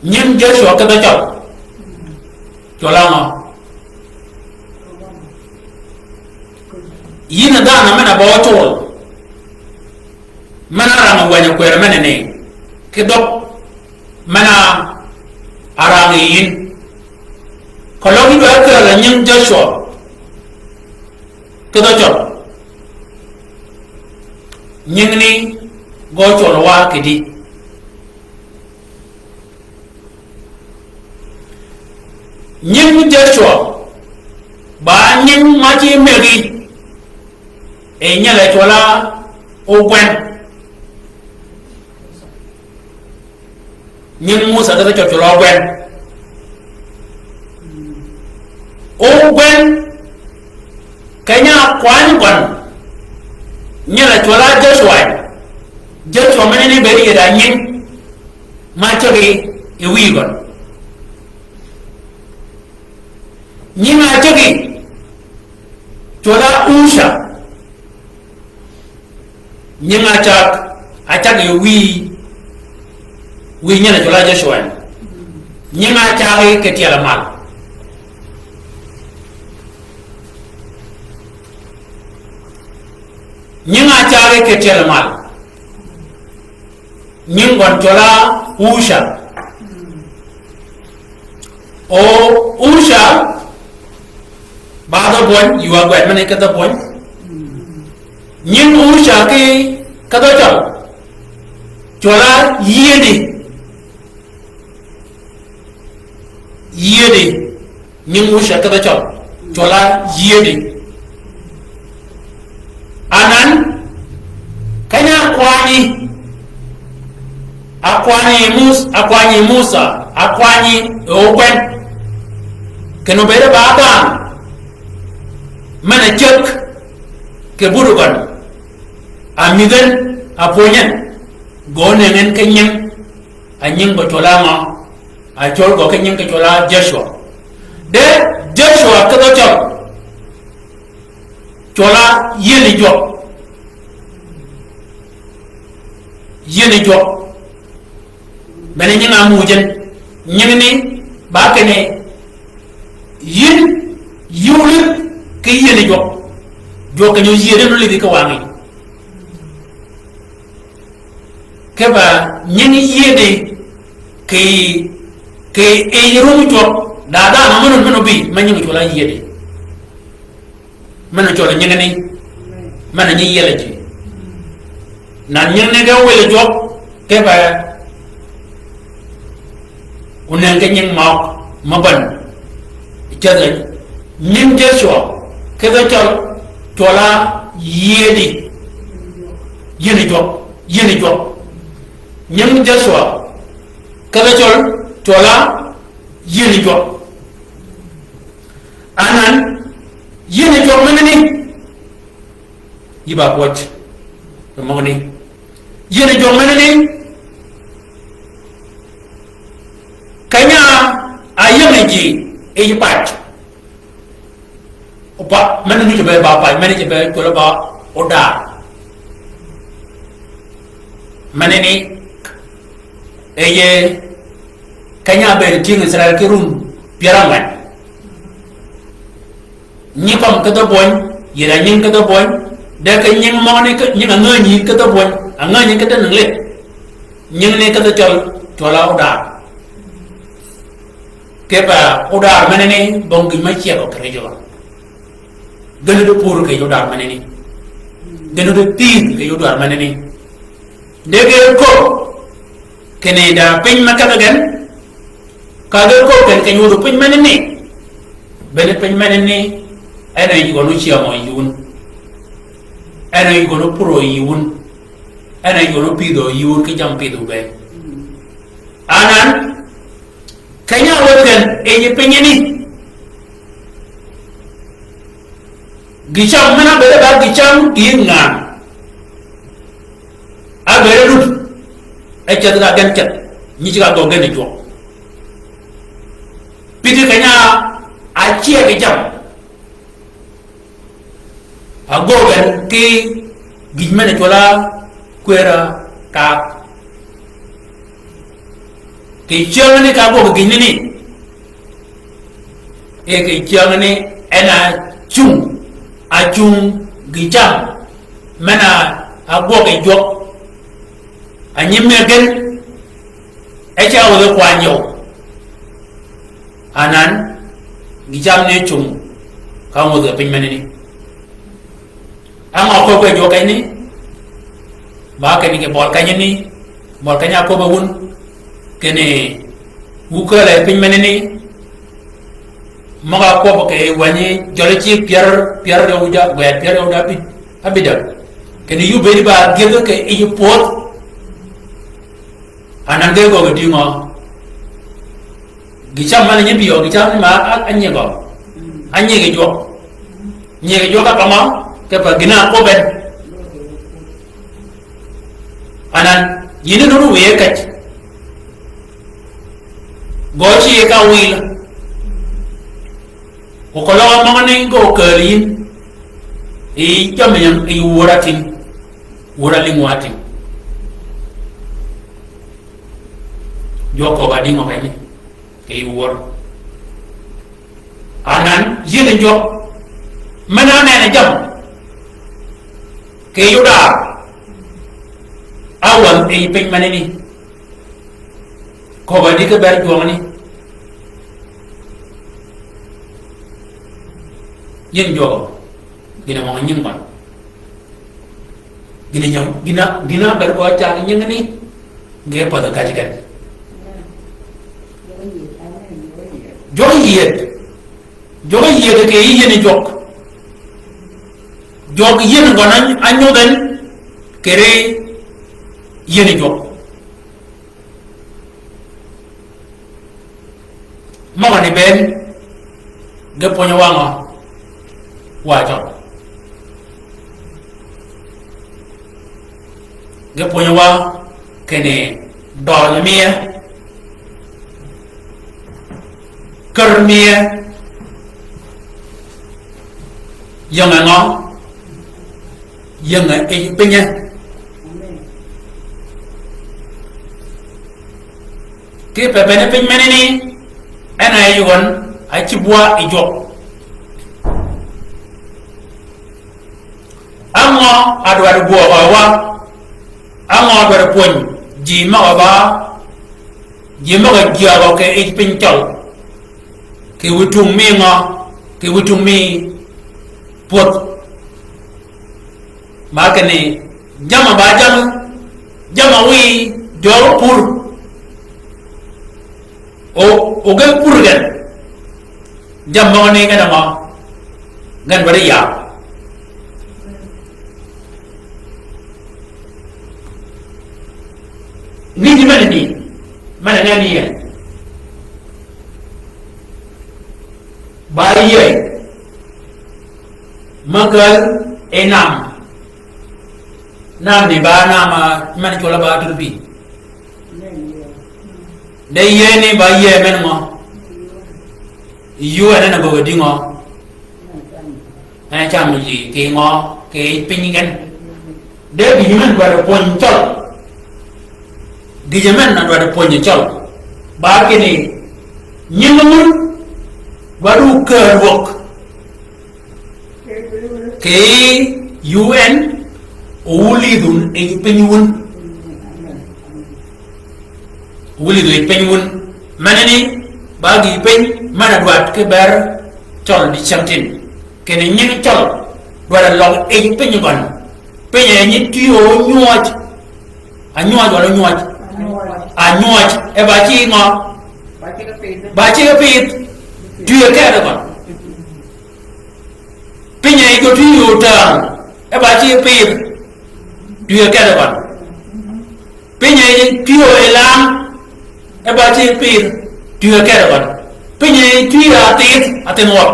nyeng Joshua kata jawab tola ma yina dana mana bawa tol mana ranga wanya kwera mana ne kedok mana arang yin kalau kita kala nyeng Joshua kedok jawab nyeng ni gocol wa kedi nyeng Joshua ba nyeng maji megi nyala chola ogwen nyeng Musa kata chola ogwen kanya kwan nyala chola Joshua mana ni beri ada nyeng macogi iwigon nyeng macogi chola Usha nyeng acak wi nyana chola Joshua nyeng acak ke tiala mal nyeng acak ke tiala mal nyeng gon chola Usha Usha bada bon yuwa gwen mane kata bon nyeng Usha ke kata jawab chola yedi nyeng Usha kata jawab chola yedi anan kanya akwani Musa akwani ogwen keno bere badan mana cek ke burukan amigan aponyan gonengen kenyang anyeng botolama achol go kenyang ke chola Joshua de Joshua kata jawab chola yeli job bene nyinga mujen nyingni ba kene yin yulit ke yeli jo ke nyu yere no libi ka wangi ke ba nyingi yede ke e rum jo da na mono bi manyi chola yede mana chola nyingni mana nyi yele ji na nyingi ga wele jo ke ba unen ke nying maban jada nying Joshua ke da chola yedi job nying Joshua ke da chola yedi job anan yedi job mana ni iba watch mo ni yene jong manene kanya ayam ji e patch opa manene je ba pa manene je ba ko ba oda manene eye kanya ber ting Israel kirum piarangan ni kom kata boy yera nyin kata boy da ka nyin mo ne ka nyin nga nyi kata boy nga nyi kata ngle nyin ne kata chola oda kepa oda manene bongi ma chia ko kare jo gëna do pour ke oda manene gëna do tin ke oda manene dege ko kene da pin makata gan kaga ko ken ke nyudo pin manene bene pin manene ana yi gonu chia mo yun ana yi gonu pro yun ana yi gonu pido yun ke jam pido be anan kanya woten e ye penyeni gicham mana bere ba gicham kinga a bere rut e jadra gan ket ni jiga do gan jo pidi kanya a chia ke jam agogan ki gijmene chola kwera ka ki changane ka go ginini e ki changane ena chung gijam mana ago ke jo anyemegen e chawo de kwanyo anan gijam ne chung ka mo de pinmene ni ama ko jo kay ni ba kay ni ke bol kay ni bol kay ko ba won kene wukale pin meneni maga ko ba kay wani jole ci pierre do uja ga pierre do abi abida kene yu beri ba gebe ke e pot anange go gati ngo gicham man nyi biyo gicham ma anye go anye ge jo ka kama ke pa gina ko ben anan yini no we kat gochi ka wil ko kala ma ne go kalin e jamyan e wuratin watin joko ba dingo kay e wor anan yini jo mana ne jam ke yuda awan e pin manini ko ba di ke ber juang ni yen jo gina mo nyin ba gina ber ko cha nyin ni ge pa da ka jikan jo yet ke yen jog yen ngonan anyoden kere yen jog mama ni ben de ponyo wanga wajo de ponyo wa kene dol mia kermia yang ngo yang e penya ke pepene pen meneni ana yugon ay ci bois ijo amo adwa do wa amo adwa pon ji ma ba ji ma ga ji ba ke e pen chol ke wutung mi ngo ke wutung mi pot makane jama ba jama wi do pour o ga pour gan jama ne ga ma gan bari ya ni di mana ni ya bayi magal enam nam ni ba na ma man ko la ba tu bi de ye ni ba ye men mo yu ana na go di ngo ana cham ji ke ngo ke pin ngen de bi man ba pon chol di jaman na ba pon chol ba ke ni nyimul baru ke wok ke UN ulidun e penyun ulidu e penyun manani bagi pen mana buat ke ber chol di chamtin kene nyin chol wala long e penyun penya ni tio nyuaj anyuaj wala nyuaj anyuaj e ba chi ngo ba chi ke pit tio ke da kon penya ko tio ta e ba chi pit tio ke da kon penya tio elam e ba chi pit tio ke da kon penya tio atit atenwa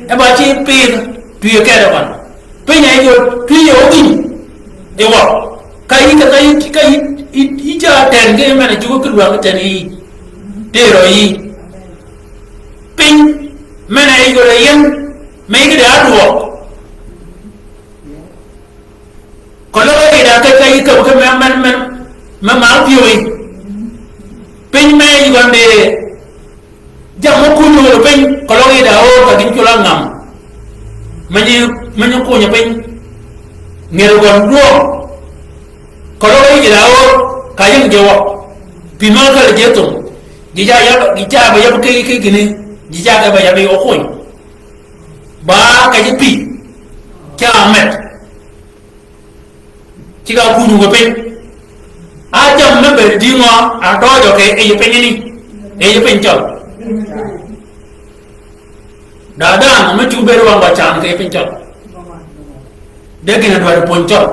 e ba chi pit tio ke da kon penya yo tio tin e wa kai ija ten ke mana juga kedua ke tani teroi pin mana ego yang mai ke da duo kalau ada kai ke man ma pioi pin mai ego de jamu kunyo pin kalau ada o ka kin kula ngam mani ko nya pin ngero gon duo kalau ada o kayang jawa pimagal jetum jija ba yab kai gini jija ga ba yab yo koy ba ka jipi kamet tiga kunu go pen ajam na ber dingo a dojo ke e pen ni e pen chol dada ma tu beru wa cham ke pen chol de gina do pon chol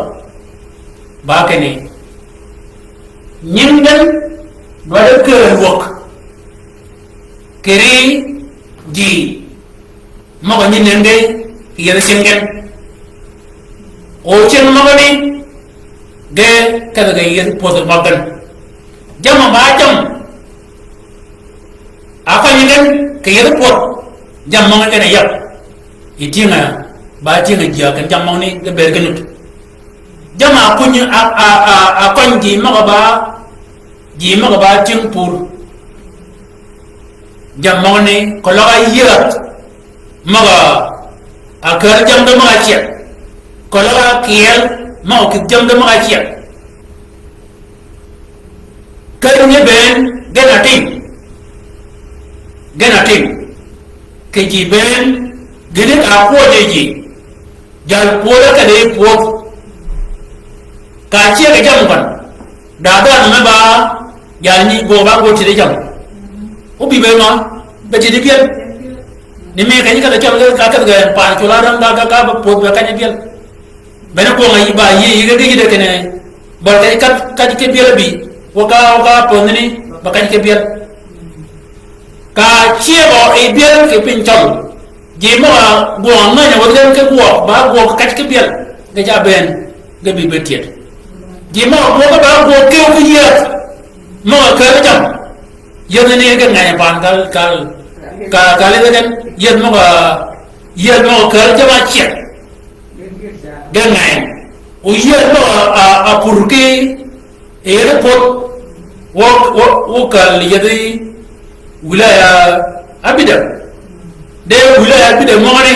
ba ke ni nyingan wada ke wok kiri ji maga nyinenge yere singen o chen maga ni de kada ga yere podo magan jama ba jam apa nyingen ke yere pot jam maga kana yap itinga ba tinga ji kan jam maga ni de bergenut jama punya a konji maga ba cingpur jamone kologa yat maga agar jam do maga ciat kologa kiel mau ki jam do maga ciat kadune ben genating ke ji ben gene ka ko ji jal pola ka de pot ka cie ke jam kan dada na ba yani go ba go tire jam ubi be no be tire piel ni me kani ka jam ka ga pa chola ram da ka pot ba kani piel be na ko ngai ba yi ga gi de kene ba ka ke piel bi wo ka pon ni ba kani ke piel ka cie bo e piel ke pin chom ji mo go na nya wo ke go ba go ka ke piel ga ja ben ga bi be tiet ji mo go ka ba go kêu cái gì mo ka cái jam yen ne ga ngai pan ka le ga yen mo ka ja ba che ga ngai o yen mo a purke ere pot wo ka le yadi wilaya abida de wilaya abida mo ne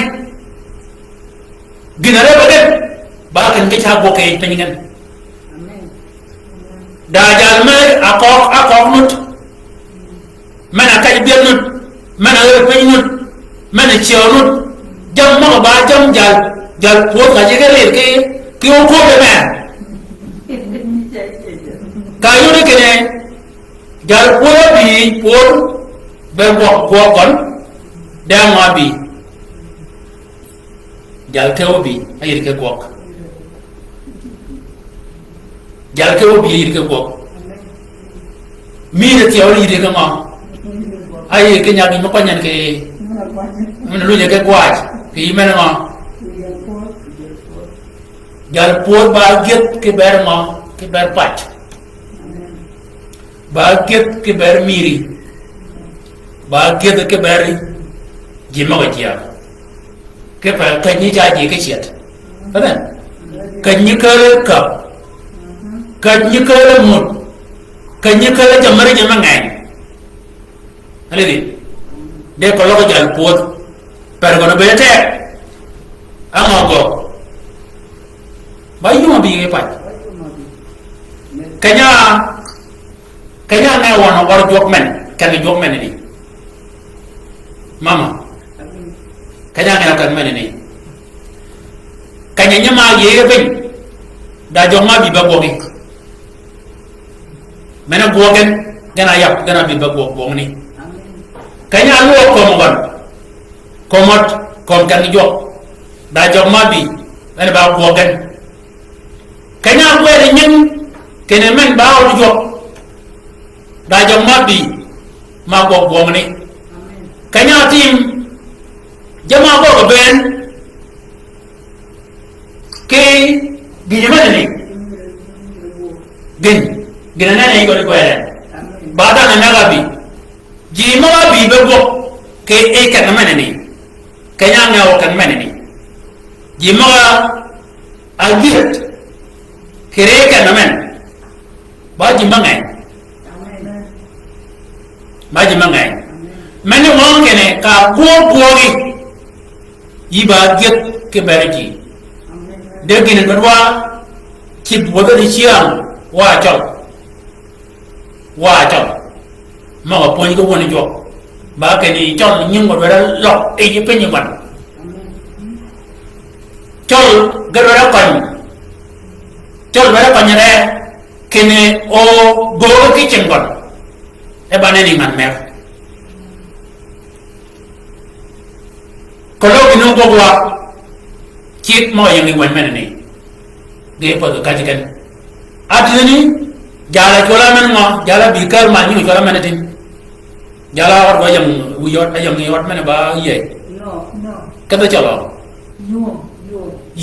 ginare ba den ba kan ke cha go ke peningan dajal me akok nut mana kay biel nut mana pe nut mana chiao nut jam ma ba jam jal pot ka je le ke o ko be man kayu ni kene jal pot bi pot be ko kon da ma bi jal ke obi ayir ke gok jal ke obi ayir ke gok mi ne tiaw ni de ma ay ke nyagi ma panyan ke mun lu ne ke gwaj ke imena ma jal puot ba get ke ber ngo ke ber pat ba get ke ber miri ba get ke ber jima ga tiya ke pa ka ni ja ji ke chet padan ka ni ka ka ni ka mu ka ni ka jamar jama ngai ale di de ko lo jal puot per go no be te amago bayu ma bi pat kanya na wana war jok men kan jok men ni mama kanya na kan men ni kanya nyama ye ben da jok ma bi ba go ni mena go gen gana yap gana bi ba go ni kanya lu ko mo gon komot kom kan jok da jok ma bi ene ba go gen kanya gwere nyin kene men ba o jok da jok ma bi ma go ni kanya tim jama go ben ke gijema ni gin na ne go ko ere ba da na ga bi ji ma bi be go ke e kan men ni kanya nga o kan men ni ji ma a git kere kan men ba ji ma ngai men mo ngene ka bo gi yi ba git ke berji de gin ko wa ci bo da ciam wa chol ma ko pon ko woni jo ba ke ni chol nying ko ra lo e ji pe ni man chol gara kon chol bara kon ne kene o go ki chengon e ba ne ni man mer ko lo ki no go wa chit mo yang ni wan men ni de pa ka ji kan atini jala chola men ngo jala bikar ma ni chola men tin jala or go yang uyot ayang yot men ba ye no kata chola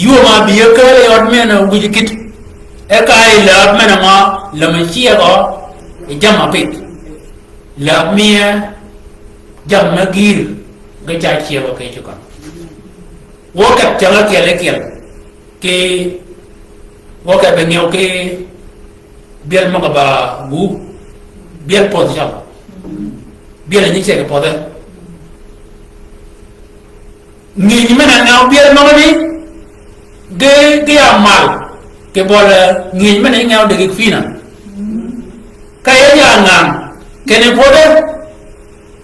yo ma bikar yot men uji kit e kai la men ma la ma chia go jama pit la mia jam magir ga cha chia go kai chukan wo ka chala kele ke wo ka bengyo ke biar mo ba bu biar po cha biar ni che ke po da ni mena na biar mo ni de amal ke bola ni mena ngau de fina kaya ya ngam kene po da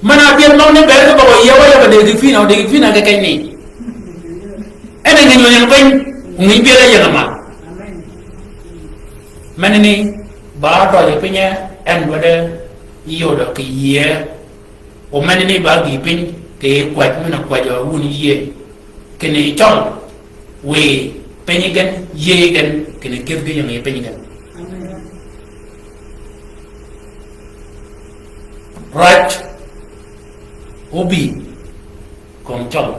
mana biar mo ni ber ko ya wa de fina ke kai ni ene ngi ñoo bañ ngi biela ya ma manini ba do ya pinya en wada yo do ke ye o manini ba gi pin ke kwat na kwa jo wun ye kene chong we penyigan ye gan kene kef ge yang ye penyigan right obi kom chong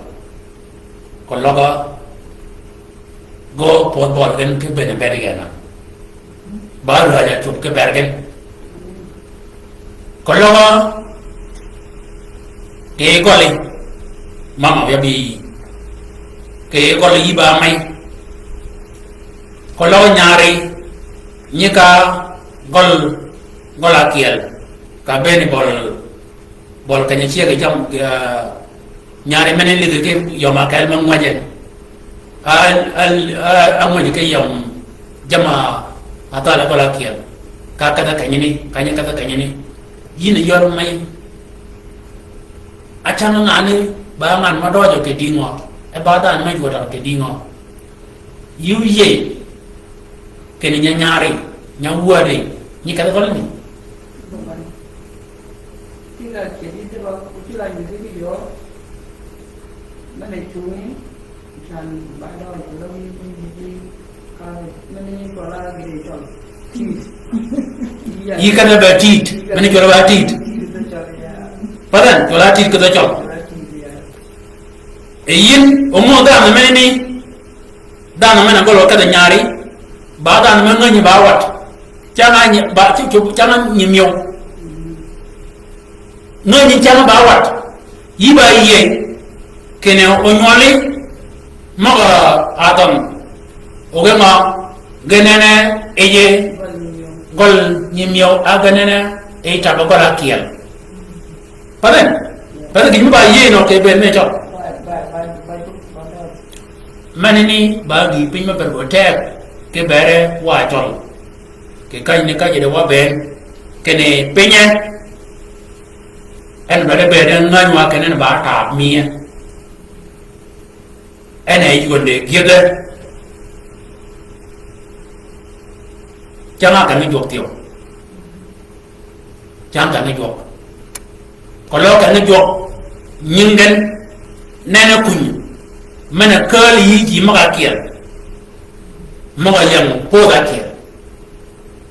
kon logo go pot bol gen ke bene bergen baru aja cup ke bergen kon logo ke goli mama ya bi ke goli iba mai kon logo nyari nyika gol akiel ka bene bol kanya cia ke jam nyari menen li ke yo ma kal mang wajen al ke yom jama atala bala kiya ka kata kanya ni yin yor mai achana ngani ba ngan ma dojo ke dingo e ba dan mai goda ke dingo yu ye ke ni nyari nyawade ni kata ko ni Tinggal jadi itu usulan jadi video mana cumi dan badal belum jadi kalau mana pola gede col yi kana ba tit mana jola ba tit padan jola tit ko col e yin o mo da mana ni dan mana golo kada nyari ba dan mana nyi ba wat changa nyi ba chu changa nyi myo nyi changa ba wat yi ba ye kene onyole maga adam ogema genene eye gol nyi myo aganene e ta ba gora kiel paden gi ba ye no ke ben me to manini ba gi pin ma ber go tek ke bere wa chol ke kai ne ka je de wa ben kene penye en bere bere ngan wa kene ba ta mi en ai gonde giede changa ka ni jok tio changa ka ni jok ko lo ka ni jok nyingen nena kunyi mana kali yi maka kier maka yang poga kier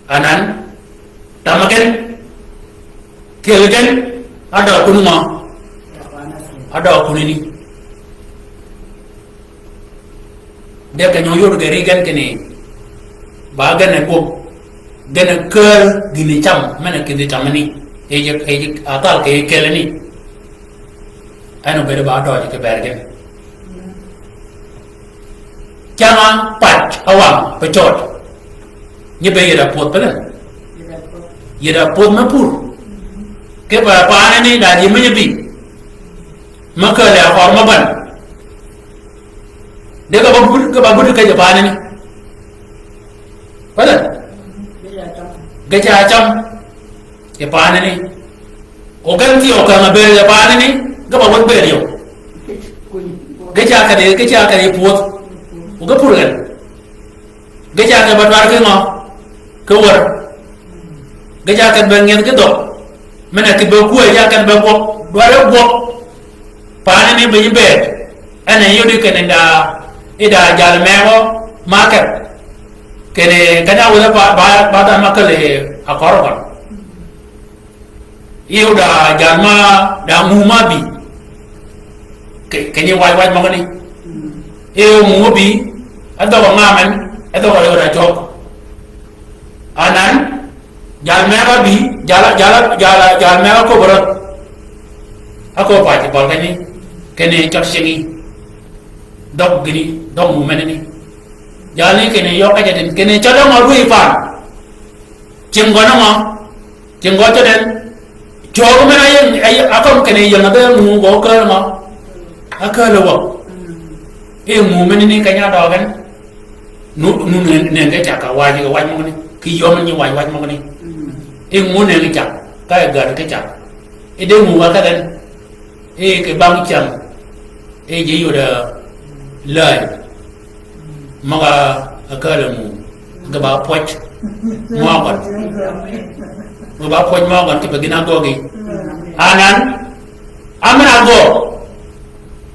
anan tamaken kielgen ada kunuma ada kunini dia kan nyoyor gari gan kene bagan ne ko gana kal gini cham mana kini chamani eje atal ke kelani anu bere ba do ke bergen chama pat awam pechot nyebe yeda pot pala yeda pot mapur ke ba pana ni da ji menyebi maka la forma ban de ka babu ka japana ni pala gaja cham ke pana ni oganti o ka be japana ni ga ba be yo gaja ka de pot uga purgan gaja ka batwar ke ngo ke war gaja ka bangen ke do mena ke be ku ja ka be ko dware bo pane ni be be ana yodi ke nda ida jal mewo market kene kana wala ba da makale akorba yuda jalma da mumabi ke ni wai magani eo mubi ado ngamen ado ora jok anan jalmera bi jalmera ko borot ako pati bol kene chot singi dog gini dog mu meneni jali kene yo aja den kene chot ma rui fa cingona ma cingo to den choro mena ay akom kene yanga be mu go ka ma akala wa mu menini kanya dogan nu ne ga jaka waji ga waji mongni ki yom ni waji mongni mu ne ga jak ka ga ga jak de mu wa ka den ke bang cham je yo da lai maga akala mu ga ba poch mo gon mo ba poch mo gon ki bagina gogi anan amana go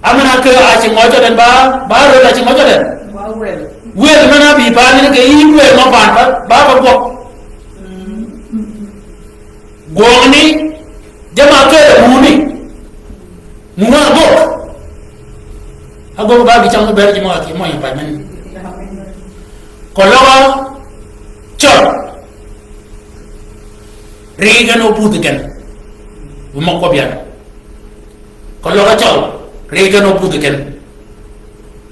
amana ke aci ngojo dan ba ro aci ngojo dan wel mana bi pa ni ke yi wel ma pan ba go goni jama ke muni muwa go ago ba bi chang ber ji mo ki mo yi pa men ko lawa chot regan o pudugan mo ko bian ko lawa chot regan o pudugan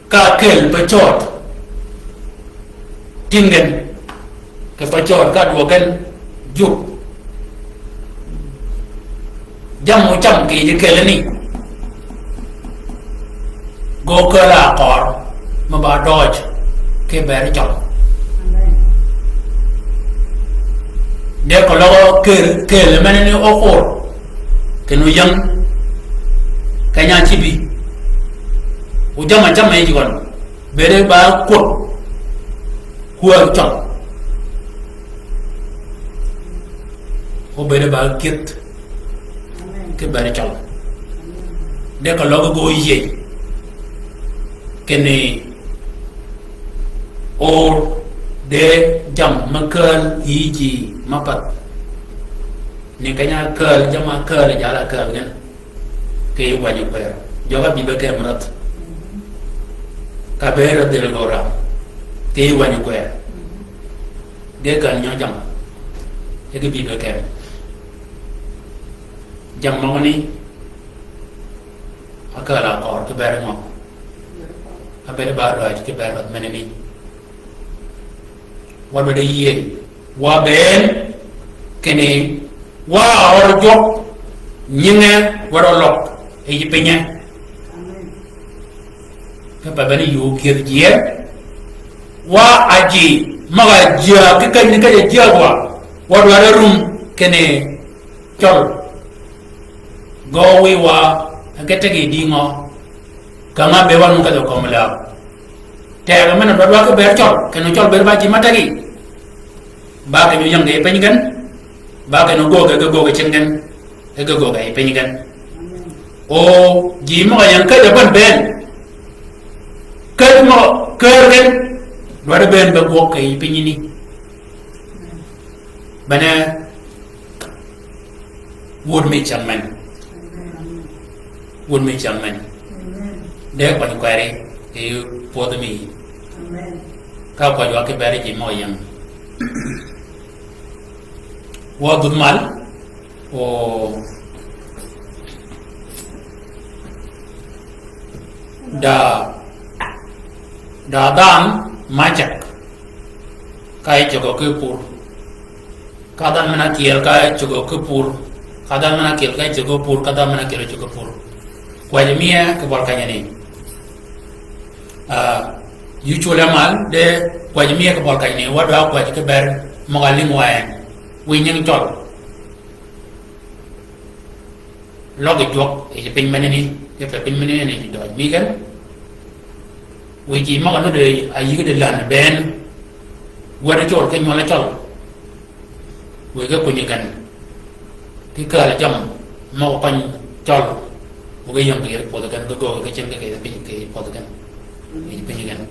ka kel pechot tingen ke pechot ka duogan juk jam mo cham ki je kelani go kala kor ma ba doj ke ber chot de ko lo kel menene o khor ke no yang kanya chibi ujama jama yi gon bere ba ko huwa chot o bere ba kit ke bere chot de ko logo go ye kene or de jam makal hiji mapat ni kanya kal jama kal jala kal kan ke wajib per joga bi be ke marat kabera del gora ke wanyu ko ge kan nyo jam e ge bi be ke jam mo ni akala ko ke ber mo abere ba ro ke ber mat meneni wa be ye wa ben kene wa or jok nyinga waro lok e yipenya ka babani yu kirje wa aji maga jia ke kan ka jia wa do ara rum kene chol go wi wa akete gi dingo kama be wan ka do komla te ga mena do ka ber chol kene chol ber ba ji matagi ba ke yang ge pengan ba ke no go ga chengan e go ga pengan o ji ma yang ka da ban ben ka mo kergen do da ben ba go ka penini bana won me chamman won me chamman de ko ni kware e podmi ka ko yo ke bare ji mo yang wadud mal o dan majak kai jogo kupur kadan mana kiel kai jogo kupur kadan mana kiel kai jogo pur kadan mana kiel jogo pur kwajemia ke bolkanya ni yuchula mal de kwajemia ke bolkanya ni wadu kwaj ke ber mogaling wae winyang tol logi jok e pin maneni ke pin maneni ni do mi kan wiji ma no de ayi de lan ben wada tol ke nyola tol we ga ko ni kan ti ka la jam mo pan tol o ga yam ke po da kan go ga chen ke pin ke po da kan ni pin kan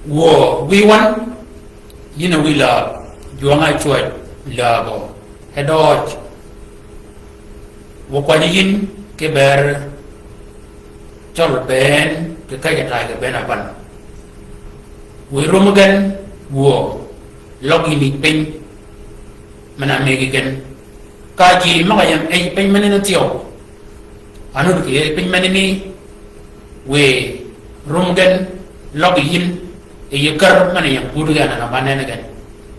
wo we want we love juanga chuat labo hedot wo kwajin ke ber chol ben ke kaya tai ke ben apan we romugan wo logi ni pen mana megi gen kaji makayam ai pen manena tio anu ke pen maneni we romugan logi yin e yekar mana yang budu gan na mana gan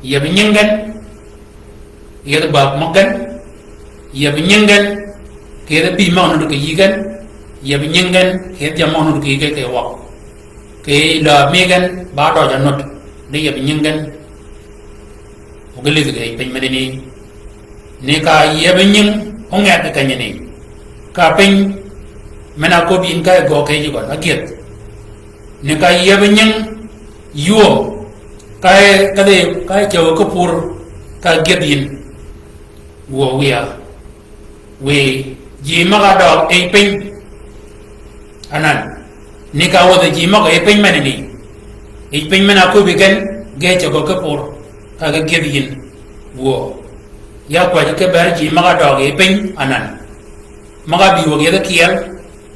ya binyengan ya ba magan ya binyengan ke da bi ma no ke yigan ya binyengan ke da ma no ke wa ke la megan ba do ja not de ya binyengan o gele ke pen meneni ne ka ya binyeng onga ke kanya ni ka pen mena ko bin ka go ke ji ko akiet ne ka ya binyeng yuo kai jawa kepur ka gedin wo wia we ji maga do e pin anan ni ka wo de ji maga e pin manani e pin mana ko bigan ge jawa kepur ka gedin wo ya kwa ke bar ji maga do e pin anan maga bi wo ge da kiel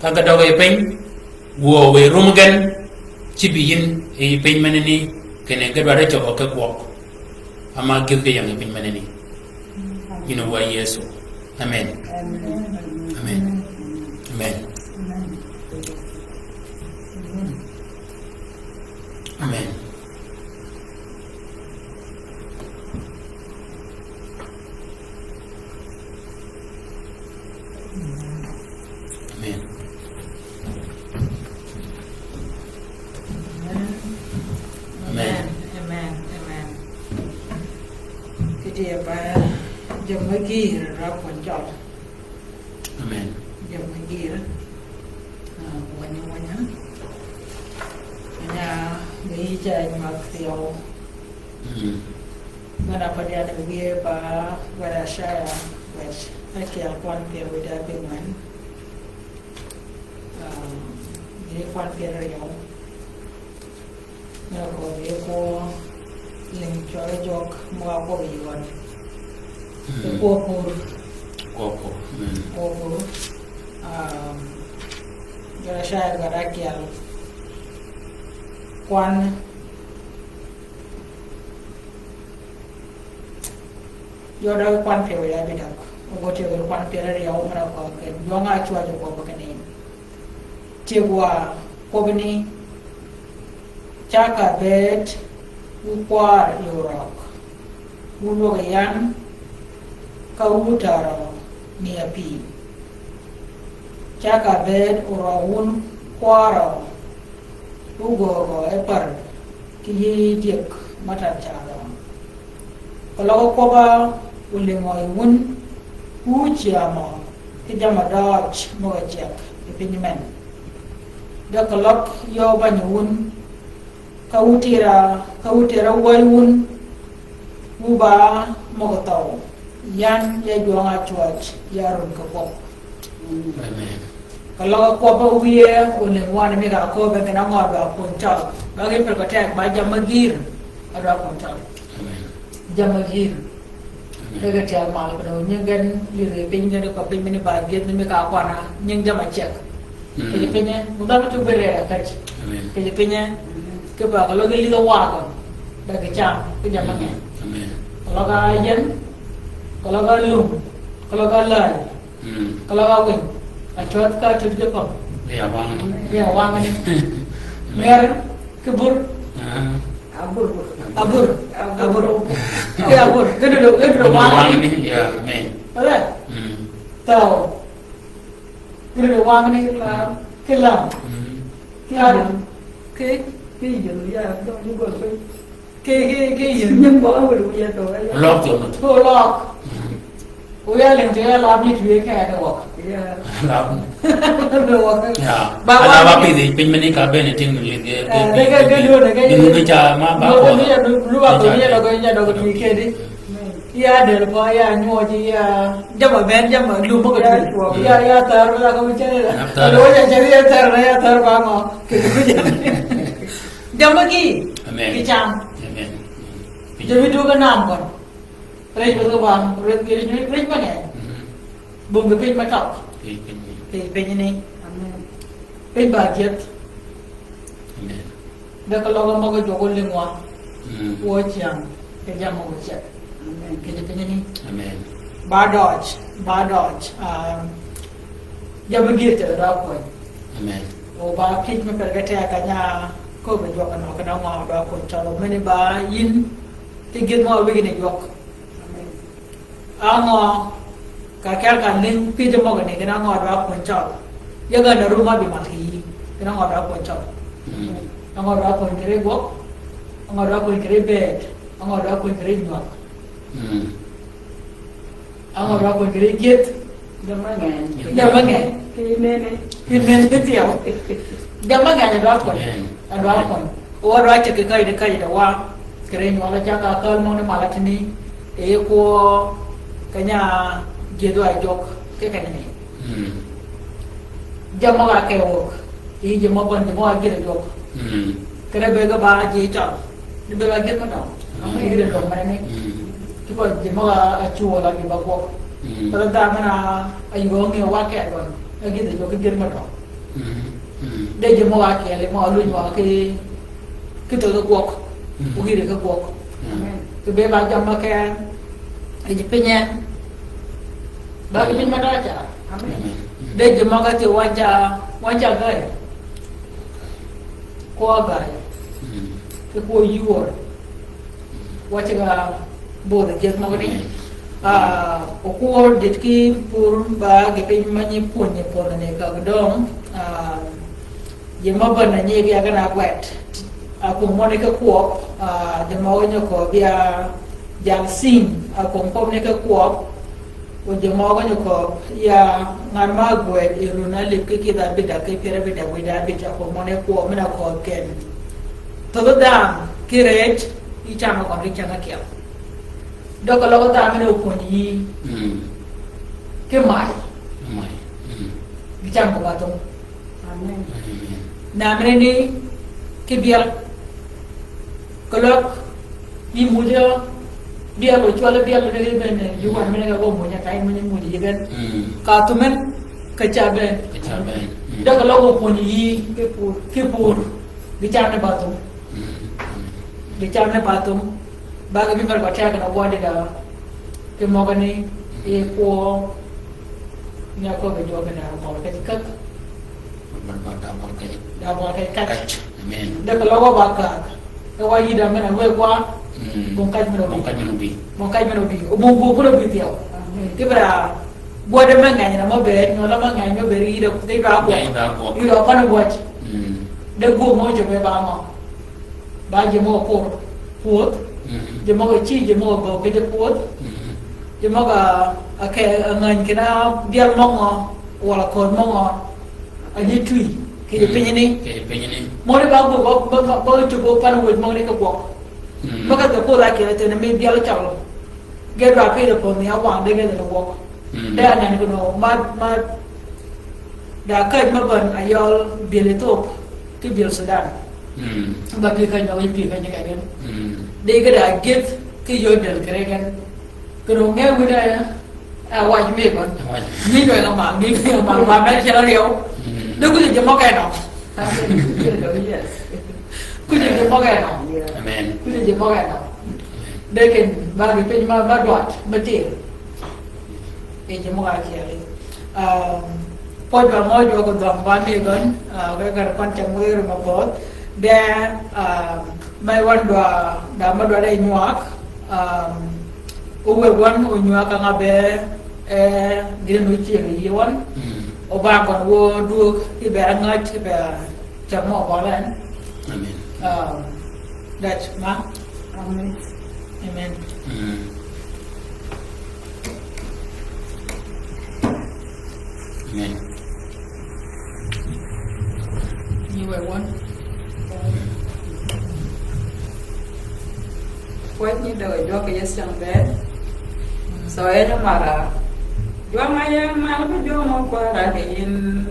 ka ga do e pin wo we rumgan cibiyin e pin manani kene ga bare to ko ko ama gilde yang pin manani wa yesu amen amen amen amen amen Amen. Amen. Amen. Cái điều ba giờ mới ghi ra quan trọng. amen Giờ mới ghi đó. Quan nhá. Nhà nghĩ chạy mặc tiêu. Mana pada ada ghi ba pada saya wes. Saya quan tiêu pada pengen. Ini quan tiêu riau. Nó có thể có linh cho jok mua có bị còn cái cô giờ sai gara kial kwan yo da kwan pe ya bi dak o go te go kwan pe ra ya o mara ko ke yo nga chwa jo ko ke ni te wa ko bini chaka bet u kwar yorok u lo yan ka u taro ni api chaka bet u ro un kwaro u go go e par ki yi diek mata charo kalau ko ba ule ngoy un u chiamo ki jama dodge mo jek e pinmen da kalok yo ba nyun kawutira wayun uba mogotaw yan ya juanga chuach yarun ka pop Amen. kalau ko ba wiye ule wan mi ga ko be na ngor ba punta ba ge per ko tek ba jamagir ada punta Amen. jamagir daga tek mal ko nyengen lire be ngene ko be mini ba ge ni mi ka kwana nyeng jama chek ke penye mudal tu bere ka Amen. ke penye ke ba kalau ke liga waga daga jam ke jamang Amen. kalau ka yen kalau ka lum kalau ka lai kalau ka wing achot ka tu je pam Ya bang. ya wang ni mer kebur Abur. abur ke abur ke dulu wang ni Ini ya amen. ada tahu ke dulu wang ni la ke lam ke ada ke Cái gì ya do như gọi ke yen nhân bỏ vào đủ ya rồi. Lok tu. ko lok uya leng je la mi tu ke ada wak Ya. Lok. ada wak Ya. Ba- Ada ba- apa ini? Pinjam ini kabe ni ting ni. ke dua ke Ini kerja ma ba. Lo ni lu ba ko ni lo ko nya do ko ni ke di ya de ko ya nyo ji ya jama ben jama lu mo ko ya tar la ko che la lo ya che ya tar ba mo ke ku jama ki Amen. ki cham Amen. jadi du ka nam kon rei ko ba rei rei ba ne bum ke pe ma tak pe ni Amen. pe ba jet Amen. da ka lo mo ko jogo lingwa Hmm. wo chiang ke jama ko che Amen. ke pe ni Amen. ba dodge jama gite da ko Amen. o ba kit me per gate ka nya ko be jok no ka ma da ko chalo me ni ba yin ti git mo be ni jok Amen. ango ka kya ka ning pi de mo ga ni ka ngo da ko chalo ya ga na ru ma bi ma thi ka ngo da ko chalo Hmm. ngo da ko ni re go ngo da ko ni re be ngo da ko ni re no Hmm. ngo da ko ni re git Jama ngan. ya ba nge Cái nene. kin men ti tiao ya ba nge da ko ada kon o ra che ke kai de kai da wa kere ni wala ja ka kal mo ne mala tini e ko kanya gedo ai jok ke kan ni Hmm. jama ga ke wo e jama ban de mo a gere jok Hmm. kere be ga ba ji cha ni be ga ge ma da ama e gere do ma ne Hmm. ki ko jama ga a chu wala ki ba ko Hmm. pero da mana ai go nge wa ke do a ge de jok ge ma da Hmm. Hmm. de jama wa ke le mo lu ni wa ke to ko ko o gere ka ko Amen. tu be ba jam ke e penye ba ke ma da cha Amen. de je ma ka te wanja ga ko ga Hmm. ke ko yuor wacha ga bo de je ma ni o ko de ki pur ba ke pe ma ni pu ni por ne ka dong je ma ba na ni ga na kwet aku mo ne ka ko de ma o ko bia jam sim aku ko ne ka ko o de ma o ko ya ngar ma gwe e runa le ke ki da bi da ke pere bi da wi da bi ta ko mo ne ko me na ko ken todo da kiret i chama ko ri changa kia do ko lo da me ko ni Hmm. ke mai Mai. Hmm. bi chama ko to Amen. Amen. na me ni ke biar kolok ni muja biar lo chwala biar lo ne ben yu wan me ga go mo nya tai mo ni muja gan Hmm. ka to men ka cha ben Kecaman. do ko lo ko ni Cái phù. ke pur bi chama ba to bicara batum baga bi mar batia kana wode da ke mogani e po nya ko be joga na mo ke kak da mo ke kak amen da ko logo baka ko wa yi da mena we kwa bon kaj meno bi o bo bi tiao ke bra bo de men ngani na mo be no la man ngani mo be ri da de ba ko yu do ko na bo de go mo je be ba mo ba je mo ko puot je mo chi je mo go ke de puot je mo ga ake ngan kina biar mo wala ko mo ani tui ke penyini mo de ba go to go pan with mo ne ko ko maka to ko la ke te ne me biar chalo ge ba pe de ko ni awang de ge de wo da nan ko no ma da ka ma ban ayol biel to ke biel Sudan ba ke ka no pi ka ga gen de ga da get ke yo del kre gen ko no nge wi da a wa ji me ban ni do la ma ni ke ma ba ba che la rio de ku je mo ka no ku je mo ka no amen ku je mo ka no de ken ba ke pe ma ba dot ba ti e je mo ka che ali poi ba mo jo ko dom ba mi gan ga kon chang wi ro ma bot de mai wan da ma do dai nyuak o we wan o nyuak nga be dire no chi ri wan o ba kon wo du ki be nga chi be cha mo ba len amen that's ma amen amen amen you were one quét như đời do cái dân bé rồi nó mà là do mai mà nó do nó qua là hiện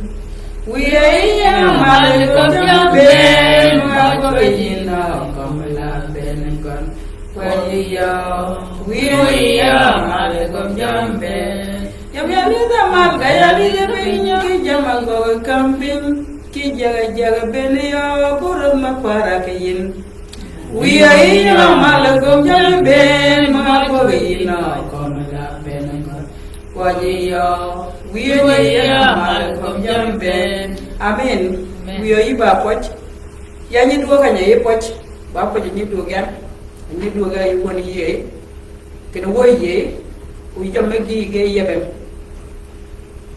quý ấy mà lại có cho bên mà có cái gì nào còn là bên còn qua gì quý ấy mà lại có cho bên giống như thế mà cái đi cái bên cái giờ mà gọi camping cái giờ bên yo có mà qua là cái gì we are in a malagum ben malagina komala ben kwajiyo we are in a malagum ben amen we are iba poch ya ni duo kanya ye poch ba poch ni duo gan ni duo ga yi woni ye ken wo ye u jamme gi ge yebem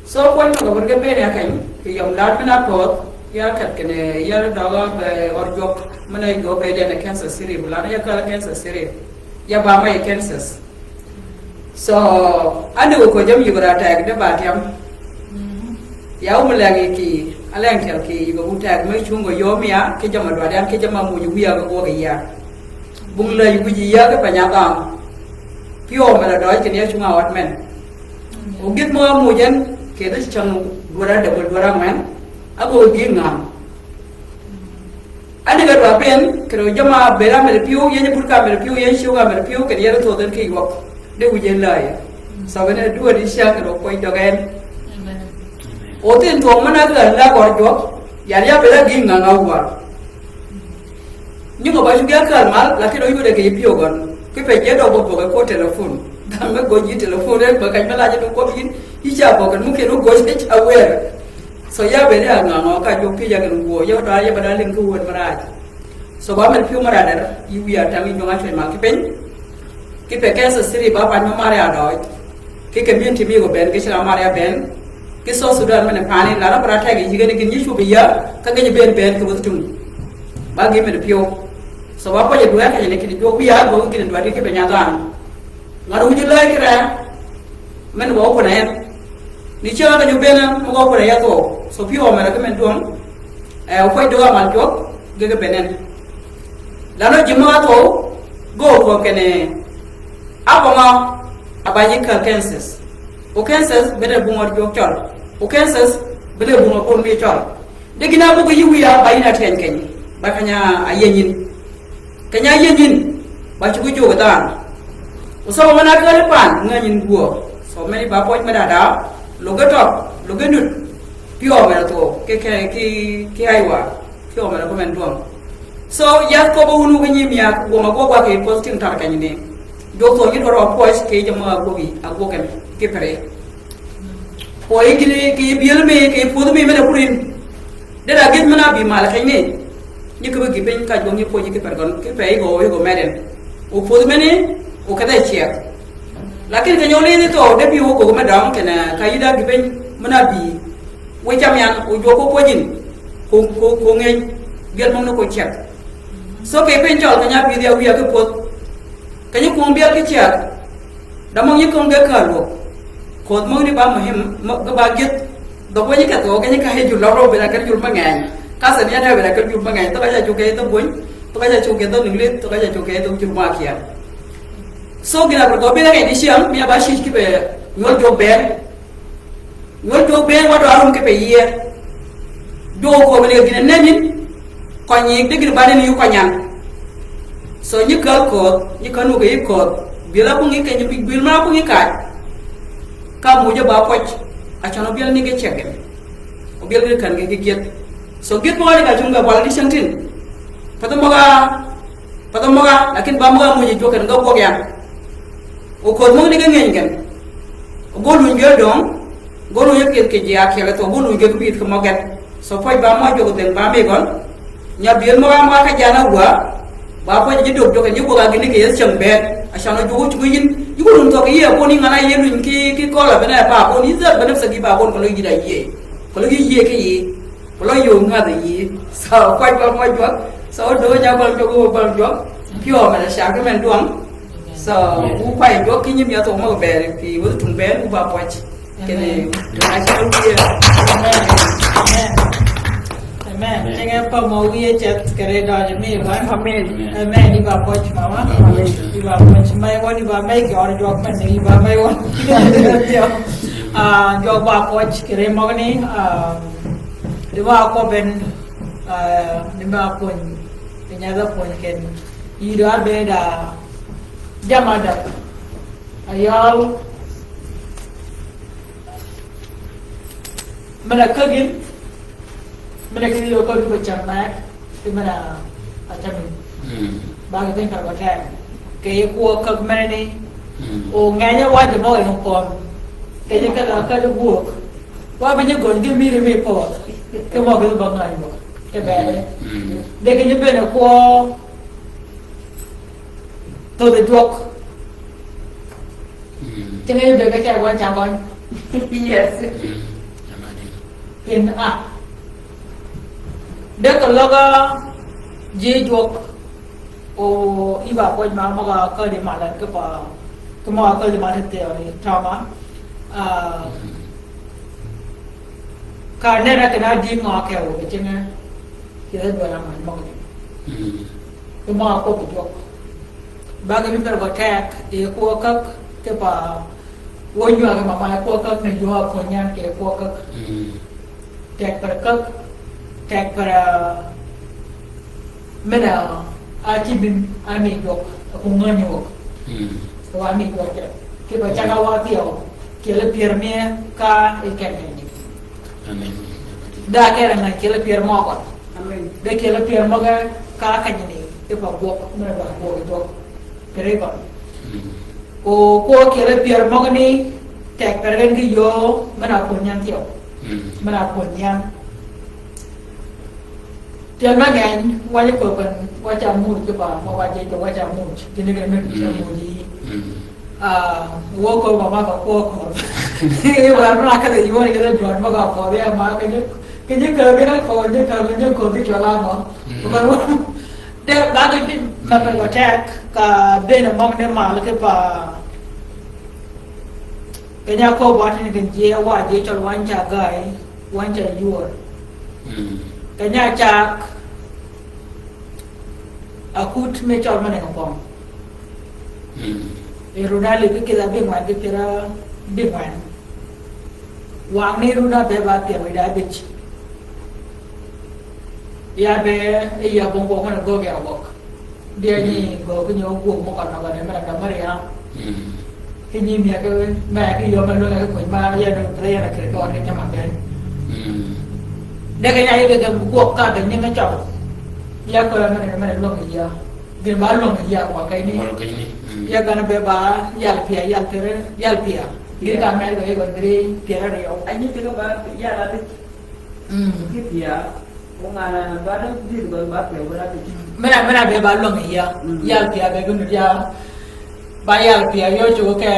so kon ma ga ben ya kan ke yom lat na pot ya kat kene ya daga be orjok mana go be de Kansas City bulana ya kala Kansas City ya ba mai Kansas so ande ko jam yibra ta de ba tiam ya umlangi ki alang tel ki go uta mai chungo yomia ke jama do dan ke jama mu yuya go ya bung la yu ji ya ke panya bang pio mala do ke ne chunga wat men o git mo mu jen ke da chang gora de gora men ago ginga ane ga rapen kero jama bela mel piu yenye burka mel piu yen shuga mel piu ke yero to den ki wok de wujen lai so bene duo di sha kero koi dogen o ten to mana ga la gor jok ya bela ginga ngawwa nyugo ba shuga kal mal la kero yude ke piu gon ke pe je do bo ko telephone dan me go ji telephone ba ka mala je ko bin ija bo kan mu ke no go je chawer so ya bere nga ka jo pi ya kan wo yo da ya bada len ko won mara so ba mel piu mara dar yu ya tami jo nga chen ma ki pe Kansas City ba pa no mara do ki ke bin ti mi go ben ke sha mara ben ki so Sudan men pani la ra para ta gi ga ni ni shu bi ya ka ga ni ben ko wutum ba gi mel piu so ba pa ya do ya ka ni ki jo pi ya go ki ni do ki be nya ga ngaru ji la ki ra men wo ko na ni chira ka nyubena mo ko ya to so pio mera ke men don o foi do amal jok ge benen la no jima to go ko kene abama abanye ka Kansas o Kansas bede bungor jok chol o Kansas bede bungor ko mi chol de gina bu ko yiwi ya bayina ten ken ba kanya ayenyin ba ci ko joga dan o so mana ka pan nganin guo so meni ba poj meda da logo top logo nut pio mera to ke aiwa pio mera ko men don so ya ko ba hunu ganyi miya ko ma ko ba ke posting tar kanyi ne do to ni do ro post ke jama ko bi ako kan ke pare ko igile ke biel me ke podu me mena purin de da git mana bi mal kanyi ni ko gi ben ka jongi po ni ke pergon ke pe go meden o podu mene o kada chia lakin ka nyole ni to de bi wo ko madam kana ka yida gi ben mana bi wo cham yan o jo ko pojin ko ngeng biel mom no ko chia so ke pen jol kanya bi dia wiya ke pot kanya ko biel ke chia da mong ni ko ga kalo ko mo ni ba muhim ga ba git do ko ni ka to kanya ka he ju lo ro be la ka ju mangai ka sa ni ada be la ka ju mangai to ka ja ju ke to boy to ka ja ju ke to ninglet to ka ja ju ke to ju ma kia so gina ko be la ke di siam mi ba shi ki be yo jo be wa do arum ke be ye do ko be le gina nemin ko ñi degir bari ni ko ñaan so ñi kal ko ñi kanu ko yiko bila ko ngi kany bi bil ma ko ngi ka mo je ba poch a chano bil ni ge cheke o bil ge kan ge get so get mo ga junga bal di santin pada moga lakin ba moga mo je jokan ga bo ya o ko mo ni ge ngeng gen o golu nge dom golu yek ke je akela to golu nge bi ko mo get so poch ba mo jogo den ba me gon nya biel mo ka jana gua ba ko ji dog joge ni ko ga gini ke yes chambe ashana jogo chugo yin yugo dum to ke ye ko ni ngana ye lun ki ko la bana ba ko ni za bana sa gi ba ko lo gi da ye ko lo gi ye ke ye ko lo yo nga da ye sa ko ba mo jo so do nya ba jogo ba jo pyo ma sha ke men duang so u kwai jo ki nyim ya to mo be ki wo tum be u ba poch ke ne na cha lu ye Amen. Jangan apa mau ia chat kereta je me kan. Amen. Amen. Di ba poch mama. Di ba poch mai wan di ba mai ke orang jok men di ba mai wan. Jok ba poch kere mo ni di ba ko ben di ba pun penyada pun ken ida beda jamada ayal mana kagin mereka itu kalau bercermat, di mana macam ni, bagi kita kalau kan, kayak kuah kek mana ni, oh nganya wajib mau yang pom, kayak kalau buat, wah banyak gol dia mirip pom, kemau kita bangai pom, kayak dia kena benda kuah, tu the joke, jangan dia kayak wan campur, yes, in dia kalau je jok iba ko ma ma ka di malan ke pa kuma ka di malan te ni trauma ka ne ra kana di ma ke o ke chenga ke da ba ma ma kuma ko ko jok ba ga mi per ko tak e ko ka ke pa wo nyu ga ma ko ka ne jo ko nyan ke ko ka tak per ka tag para mana ajibin ami jok aku nganyok so ami jok ke baca kawatio ke lepir me ka ikan ni amin da kera na ke lepir mo ko Amen. da ke lepir mo ga ka ni ke pa go na ba go jok kere ko ko ke lepir mo ni tag para kan ki yo mana punyan tio mana punyan Tiada makan, wajib korban, wajib mud juga, mau wajib mud, jadi kena mudi. Walk mama ka walk. Ini baru nak ada ibu ni kita jual makan kau dia makan je kerana kau je kau di jual apa. Baru dia bagai ni sampai kau cek ka bena mak ni mal ke pa. Kenya kau buat ni kan je wajib jual wanca gai, wanca jual. Kanya cak akut me chol mane ngom runa le ke da be ma ke tera be man wang ni runa be ba te we da bich ya be ya bong bong na go ga wok dia ni go ke nyo go mo ka na ga ne ma da maria ke ni mi ke ma ke yo ma lo ga ko ma ya no tre ya ke ko ne ma ben dia kaya dia ke buku ka dan ni ngacau ya ko mana long ya bir ba long ya ko kay ni ya gana be ba yal pia gir ka mer go go gri pia re yo Anh như ba ya la đi. Cái pia ko ngana ba da di go ba pe go la đi. mana be ba long ya yal pia be go ya ba yal pia yo chu ke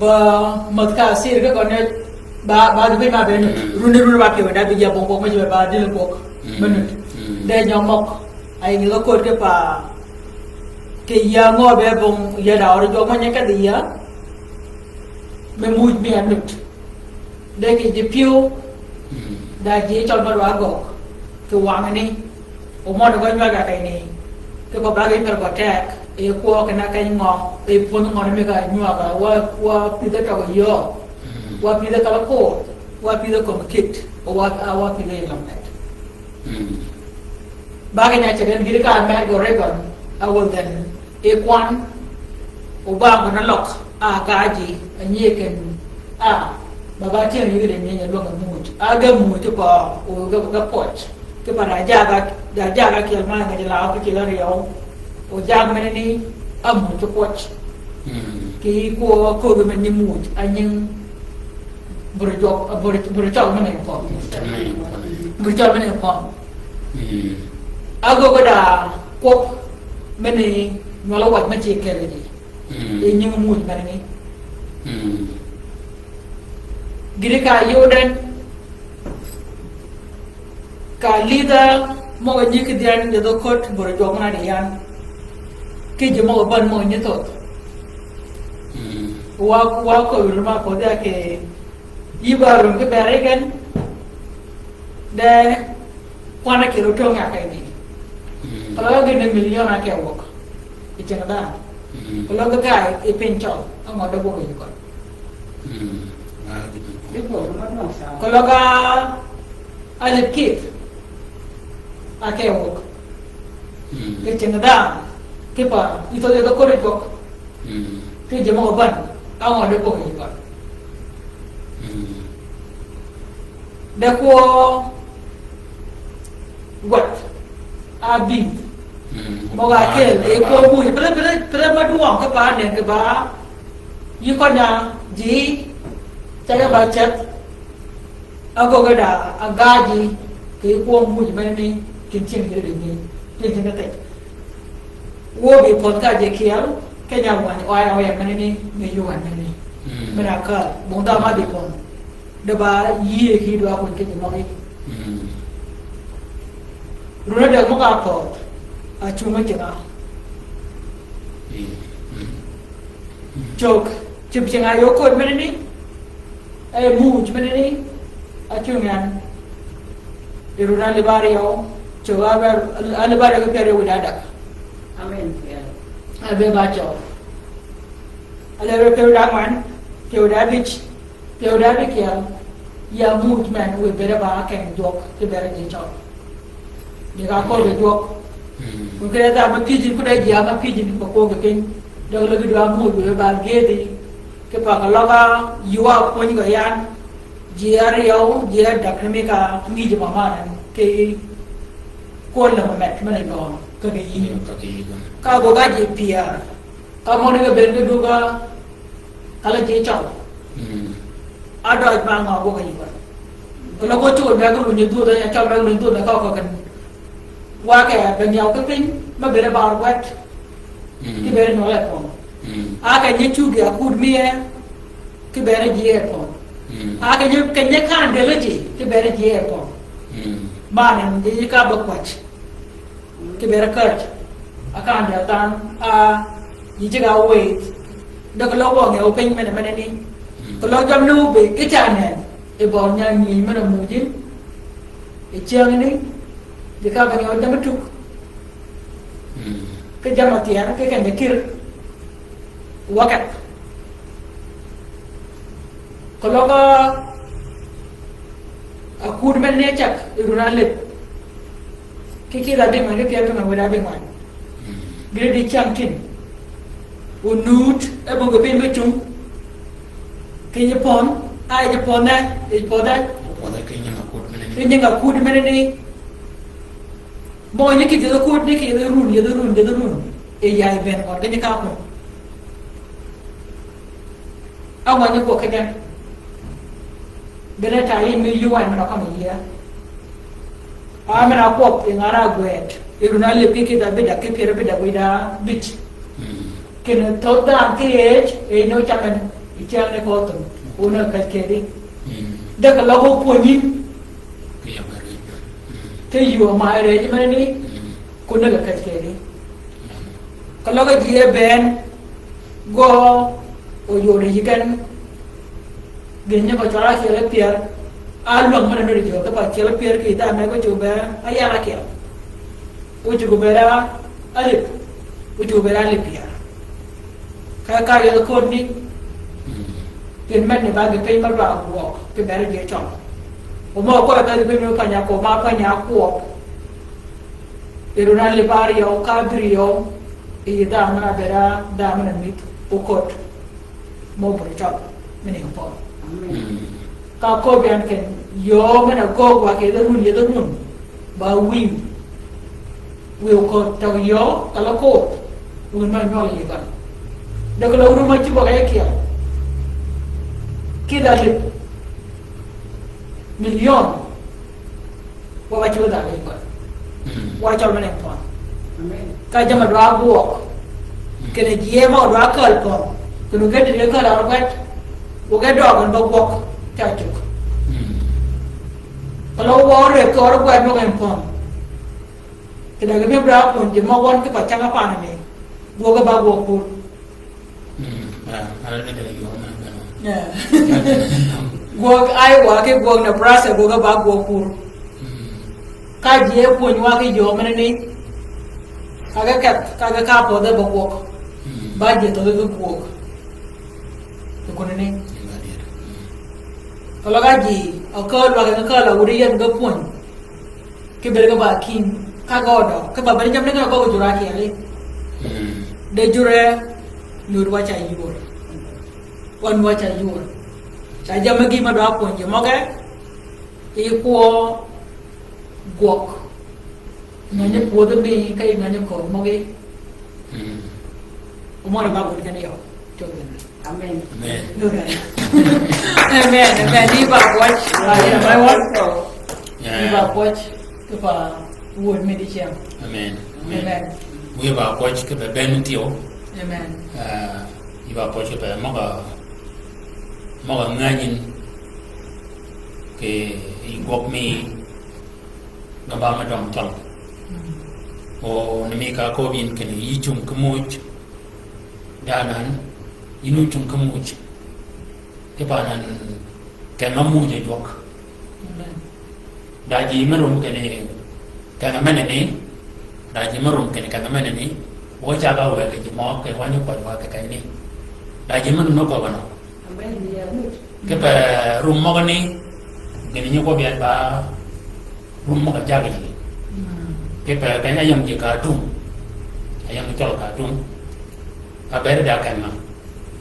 ba mat ka sir ke ko ne ba du be ma be runu ba ke da bi ya bong ma je ba di lo bok menut de nyomok ay ni ko ke pa ke ya ngo be bong ya da ro jo ma nya ka di ya me mui me anut de ke je piu da je chol ba wa go ke wa ngani o mo do ga ga kai ni ke ko ba ga per ko tek e ko ke na kai ngo e pon ngo me ga nyua ga wa pi da ka yo wa pi da ka ko wa pi da ko kit o wa pi da lam net ba ga nya che den gir ka me go re gon a wo den e kwan o ba ngo na lok a ka ji a nye ken a ba ba che ni de ni lo ga mu a ga mu to ko o ga pot ke pa da ja ga ke ma ga la ko ke la rio o ja ga me ni a mu to pot ke ko ga me ni mu a nyin burjo me ni ko burjo me ni ko a go ga da ko me ni no la wat ma che ke re ni e nyin mu me ni giri ka yoden ka leader mo ga nyik dian de do kot bor jo na de yan ke je mo ban mo ni to wa ko ma ko da ke ibarum ke bare gan de kwana ke ro to nga kai ni kalau ga de million a ke wo e chen da kalau ga kai e pen cho ang odo bo ni ko kalau ka alip kit ake wok ke cengda ke pa ito de ko re ko ke je mo ban ka mo de ko ni ko de ko wat abi mo ga ke e ko bu pere ma duang ke pa ne ke ba yi ko na ji saya baca aku ada agaji ke ko mu ji bani kincin gire ni kincin kate wo bi pon ka je kial ke nya wan o ya mani ni me yu wan ni mera ka bonda ma bi pon de ba yi ki do ko ke mo ni runa da mo ka to a chuma tinga jok chip tinga yo ko mani ni mu cuma ni acungan iruna lebario coba lebario ke pere udadak Amen. abe baca ale ke udaman ke udabich ya mu cuma we bere ba ken dok ke bere ni chok ni ka ko be dok ko ke da ma piji ko da ya ma piji ko ko ke ken da lo bi do mu be ba gedi ke pa kalaga yuwa ko ni ga yan jiar yau jiar dakme ka mi je mama nan ke ko la ma met ma do ka ke yi ka go ga je pia ka mo ni ga ber de do ga kala je chaw ado ba nga go ga yi ba ko la go to ba ko ni do da ya chaw ba ni do da ka ko kan wa ke ba nyau ke pin ma ber ba wat ki ber no la ko aga nye chuge akud mie ke bere jie po aga nye kenye kan deleji ke bere jie po manen de ka bakwach ke bere kart akan datang a yije ga wait da ko lobo nge open mene ni ko lo jam nu be ke chane e bo nya ni mena mujin e chiang ni de ka ba nge dam tuk ke jamati ana ke kan kir wakat kalau ka akur men ne chak iruna lip kiki la de mane pia to wada be man gre di chamkin unut e bo be be chung ke Japan ai Japan na e poda Pode que não acordo, ke nyanga akur men ni mo ni ki de ko ni ki de run e yaay ben ko dañu ka ko awa ni ko kegen bele ta yi mi yuwan na ko mi ya amena ko e ngara gwet e runa le piki da bida ke pere bida bida bit kena toda ke e no chaman ichal ne ko to una ka kedi daga lago ko ni te yu ma re ji mani ko na ka kedi kalau ka ji ben go o yo re ji kan genya ko chara ke le pier along mana no jo ka pa ke le pier ki ta me ko coba ayala ke o jo bera ale o jo bera le pier ka yo ko niเป็นแม่ในบ้านเป็นเป็นมาว่าหัวเป็นแม่เดียวจอมผมบอกว่าการเป็นคนยาโกมาคนยาหัวเอรุนันเลบาริโอคาบริโออีดามันอาเบราดามันมิดอุกตโมบริจอมไม่ได้ของพ่อก็โคเบียนกันโยมันก็ว่าเกิดรุ่นบาวิวก็จะโยก็แล้วก็รุ่นมันน้อยกันเด็กเรารุ่นมันจะบอกอะไรเกี่ยวkita lip million wa chuo da le ko wa chao mane ko ka jama dwa buok kene je ma dwa kal ko kunu ga de ka la rat wo ga do gan ba buok ta chu kalau wa re ko ro ba no gan ko kene ga me bra ko je ma won ke pa changa pa na me wo ga ba buok pu ala de le yo gua ai gua ke gua na prasa gua ba gua pur ka je puny wa ke jo mane ni kaga ka po da ba gua ba je to da gua to ko ne kalau gaji akal wa ka la uri yan ga puny ke ber ga ba kin ka go do ke ba bari jam ne ga ba jura ki ale de jure nur wa cha yur wan wa cha yur sa jam gi ma do apon je mo ke e ko gok na ne po de bi kai na ne ko mo ge o mo ba ko ke ne yo to amen amen ni ba watch la ya my watch ko ni ba watch ke pa word me di cham amen amen we ba watch ke be ben tio amen iba watch ke mga ngayon ke igwak mi ngaba madam tang o nami ka ko bin ke ni chung kemuj danan inu chung kemuj ke banan ke ngamu je jwak daji marum ke ni ka ngamane ni daji marum ke ni ka ngamane ni wo cha ga we ke mo ke wanyu ko wa ke kai ni daji marum no ko bana ke pa rummo ni gani ñu ko biat ba rummo ka jaga ji ke pa kan ayam ji ka tum ayam tol ka tum a ber da kan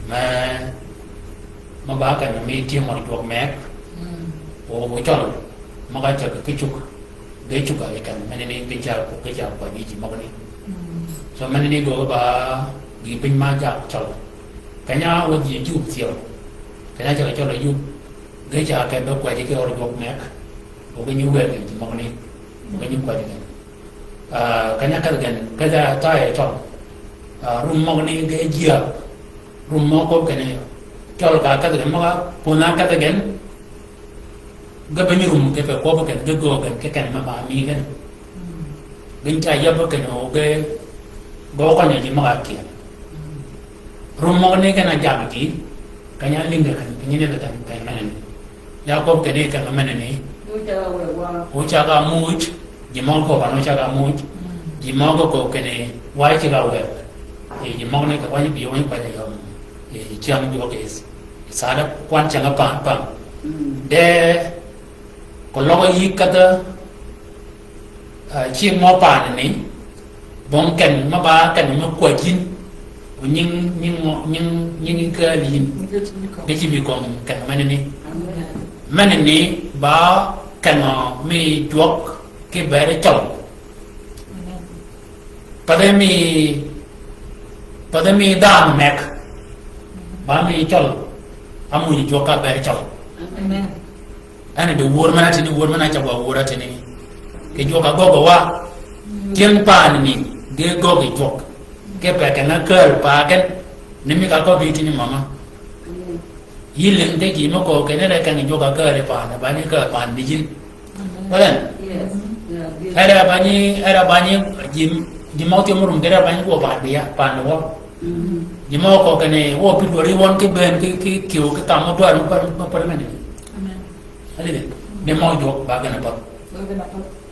ma ba kan mi ti mo to mek o bo tol ma ga ta ke chuk de chuk ay kan mane ni ke ja ko ni ji mo ni so mane ni go ba gi pin ma ja tol kanya o ji ju tiel kaya jangan coba yuk, geja kayak berkuat jika orang buat mek, bukan juga ni, macam ni, bukan juga ni. Kaya kan, kaya saya coba, rumah ni geja, rumah kau kena, kalau kata kan, maka punah kata kan, gak banyak rumah kita kau bukan, gego kan, kan mama mi kan, gencah ya bukan, oke, bawa kan jadi makaki. Rumah ni kan aja lagi. Kanya linga kan kanya da tan kan nan ya ko ke ne kan mana ne o cha ga muj ji mo ko ba no cha ga muj ji mo ko ke ne wa chi ga we e ji mo ne ka wa ni bi wa ni pa de yo e chang yo ke sa da kwan cha ga pa de ko lo yi ka da chi mo pa ni bong kan ma ba kan ma ko jin nhưng cái gì cái gì bị còn cảnh mana ni ba kan mi juak ke bare chong pada mi dam mek ba mi chol amu ni joka ba chol amen ana de wor mana tini wor mana cha ba wora tini ke joka gogo wa tiang pa ni de gogo jok ke pa kana kal pa kan ni mi ka ko bi tini mama yilin de ki no ko ke ne kan joka kal pa na ba ni ka pa ni jin balan Yes. Yeah. era bani di mau ti murum dera bani ko ba dia pa no di mau ko kene wo pi do ri won ke ben ki o ke ta mo do ru pa men amen ali de mau jok ba gana pa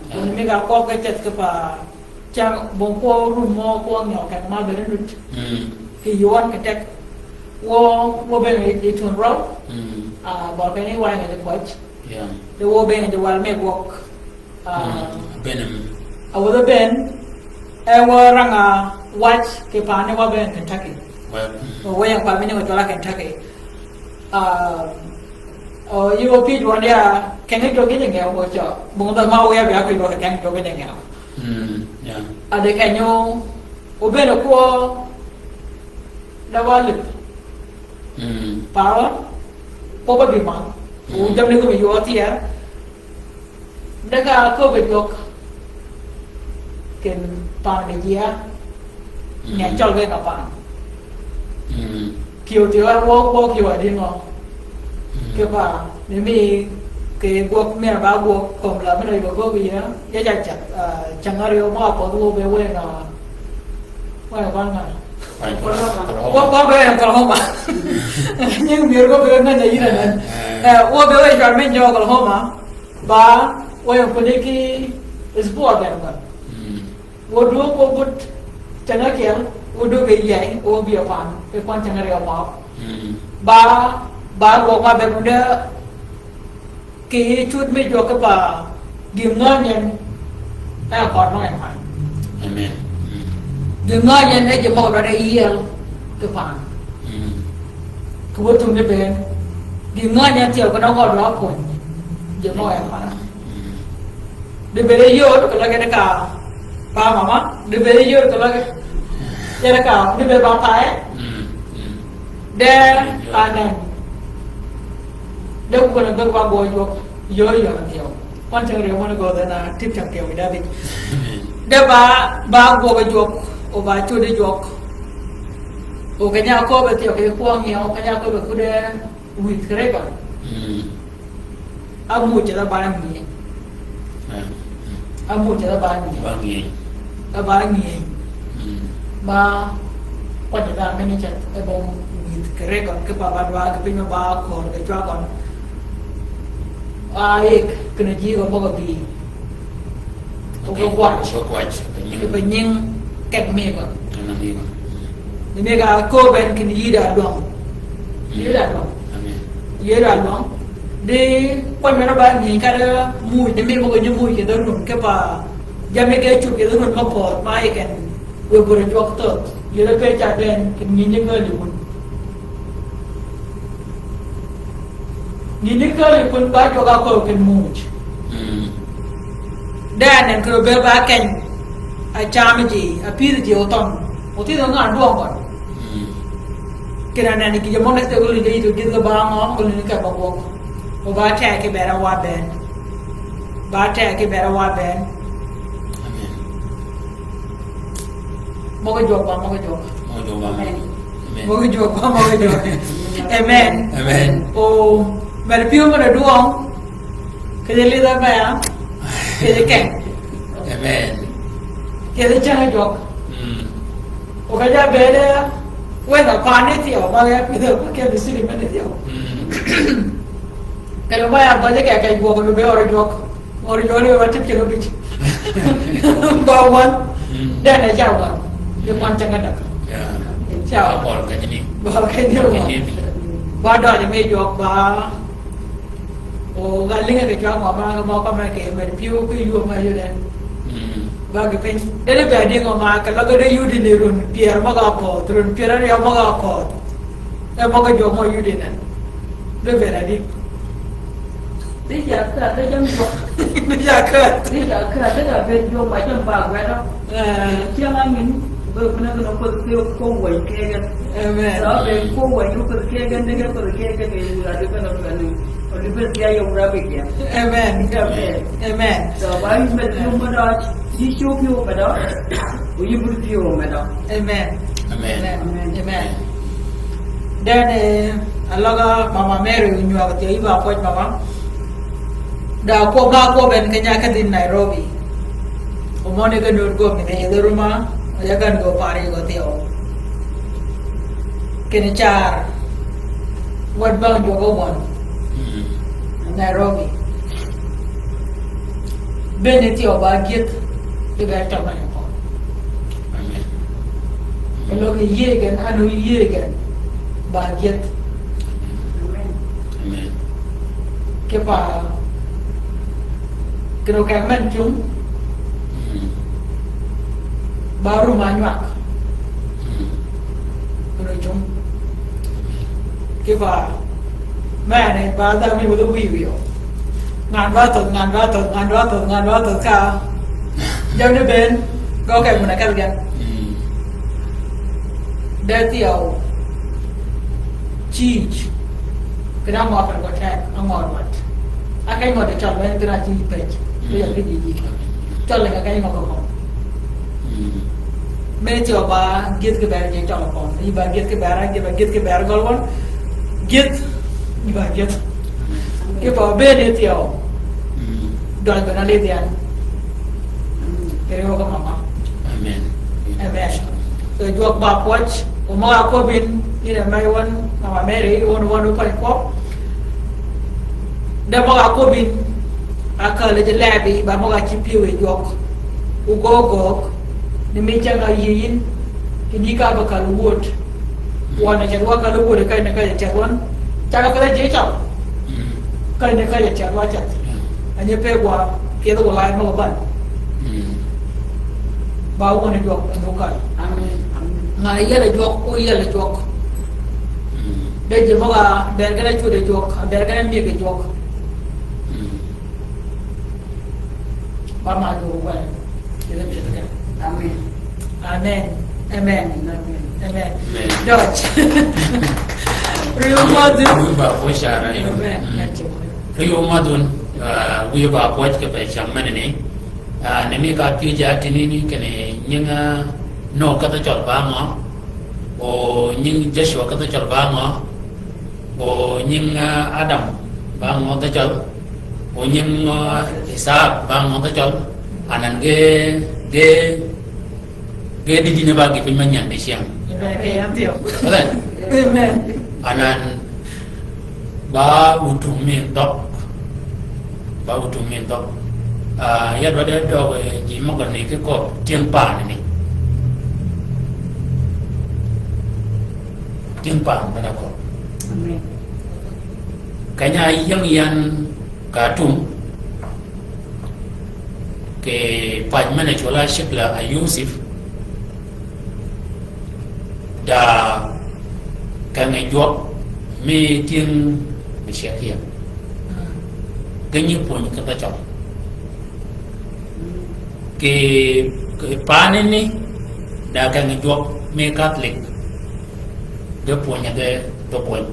Ini mega ko ke tet ke pa chang bong ko ru mo ko nyo kan ma be ru ki yuan ke tek wo be ni tun ro ba ke ni wa ngi de coach ya de wo be ni de wal me wok benem awo the ben e wo ranga watch ke pa ne wa be Kentucky wa wo yang pa me ni ko la Kentucky you pi do dia kan ni do ke nge wo cho bong da ma wo ya ba ko do kan do ke nge ya ada kanyo o be no ko da wal pa ko ba bi ma o jam ni ko yo ti ya daga ko be dok ken pa ni dia nya chol ge ka pa kiu ti wa wo kiu adi ngo ke pa ni mi ke go me ba go kom la me no go bi ya ya ja cha changario ma po do be we na wa ba nga wo be en ka ho ma nhưng mi go be na na yi na wo be we ja me nyo ka ho ma ba wo ko ni ki is bo ga na wo do ko but changario wo do be yai wo bi pa pe kon changario ma ba go ma be muda ki chút mấy chỗ cái bà điểm ngon nhân ta còn nói phải amen điểm ngon nhân ấy chỉ một là đây yêu cái phản cái bữa tung cái bên điểm ngon nhân chiều cái nó còn đó còn chỉ một em phải đi về đây yêu cái là cái cả ba mama đi về đây yêu cái là cái cả đi về ba thái để anh em đâu có được qua bồi vô yo kiểu quan trọng là muốn gọi là tiếp chẳng kiểu đã bị để ba go về vô o ba chú đi vô o cái nhà có về kiểu cái quang nhiều cái nhà có về cứ để quỵt cái đấy còn mua chỉ là ba mươi mua chỉ là ba mươi ba quan trọng là mình chắc cái bông cái đấy còn cái ba cái pin ba còn cái chua còn ai kena jiwa baga bi o go watch ke benying ket mega ni mega ko ben kin yida dong yida dong de kon mena ba ni kada mu de me baga ni mu ke dorun ke pa jame ke chu ke dorun ko por mai ken we bore jok to yida pe cha ben kin ni ni ngali mun ni kali pun ba jo ga ko ken muj dan en ko be ba ken a chamji a pir ji oton oti do nga do ko kira na ni ki mo nek te ko li de to gi ba ngo ko ni ka ba ko o ba ta ke bera wa ben amen mo ko jo ba amen o But if you're going to do on, can you leave that by? Can you can? amen Can you change a job? Okay, that better. When a party or my can be silly minute. Can you buy a budget? I can go on the bay or a joke or you only want to kill a bitch. Go one, then a job. You want to get up. Chào bỏ cái gì Bỏ cái gì ba đó thì mấy job ba o galing ke jwa ma ka ma ke me piu ku yu ma yu den ba ke pen de be de ma ka la de yu de run pier ma ga ko run pier ya ma ga ko e ma ga jo ma yu de den de be ra di Đi giờ cả tới dân ruột. Bây giờ cơ. Đi giờ cả tới là bên vô mà trong bà quay đó. Chứ anh mình vừa nó có kêu cô quậy kiaกัน. Amen. Đó bên cô quậy nó có kiaกันđấy có kiaกันthì là đi bên nó bên nó đi bên kia dùng ra việc kia. Amen. Amen. Amen. Rồi bây mình dùng mà đó đi chụp vô mà đó. Ui bự phiêu mà đó. Amen. Amen. Amen. Dan alaga Mama Mary nyuwa ke iba ko mama. Da ko ga ko ben kenya ka din Nairobi. Umone ga nur go mi ne rumah ya kan go pare go teo. Kene char. Wat bang jo go won. Nairobi. Ben teo ba git ke ba ta ma ko. Amen. Elo ke yegen anu yegen ba git Amen. ke ba kero ka men chung baru manyak kero chung ke ba mane ba da mi bu wi wi ngan ba to ka jam ne ben go ka mun ka ga da tiao cheech kena ngọt phải ngọt hẹp nó ngọt ngọt cái ngọt để chọn lên cái là chi pech bây giờ cái gì cho lên cái ngọt không mấy chiều ba giết cái bè gì chọn là còn đi ba giết cái bè ra giết cái bè gọi con giết đi ba giết cái bảo bè để tiều đòi cái nó đi tiền cái đó có mama Amen. amen rồi chuột ba quach umma ko bin ina mai wan Mama Mary won pa ko da ba ko bin aka le labi ba mo ga ci piwe jok u gogok ni mi janga yin ki ni ka ba ka wot wana ja wa ka wot kai na kai ja wan ta ka le je cha kai na kai ja wa cha anya pe wa ke do la mo ban ba wo ni jok no ka Amen. ngai yele jok o yele jok de je moga bergana chude jok bergana mi ke jok ba ma jo ba de de de Amen. amen amen Amen. amen Dodge Rio Madu Wi ba ko shara yo. amen Rio madun wi ba ko ke pe chamane ni. Ne mi ka pi ja tinini kene nyinga no ka ta chol ba mo. O nying Joshua ka ta chol ba mo. O nying Adam ba mo ta chol. O nying Isaac ba mo ta chol. Anan ge di dina ba gi pin manyan de siang. Kan? amen Anan ba utung min dok ya do de do ji mo gan ni ke ko tieng pa ni tieng pa ba ko Amen. kanya yang yan ka tum ke pa mana chola shikla ayusif da ka ngai jok me tieng me shekhiya ganyi pon ka ta chok ke pane ni da ka ngai jok me catholic de pon ya de to pon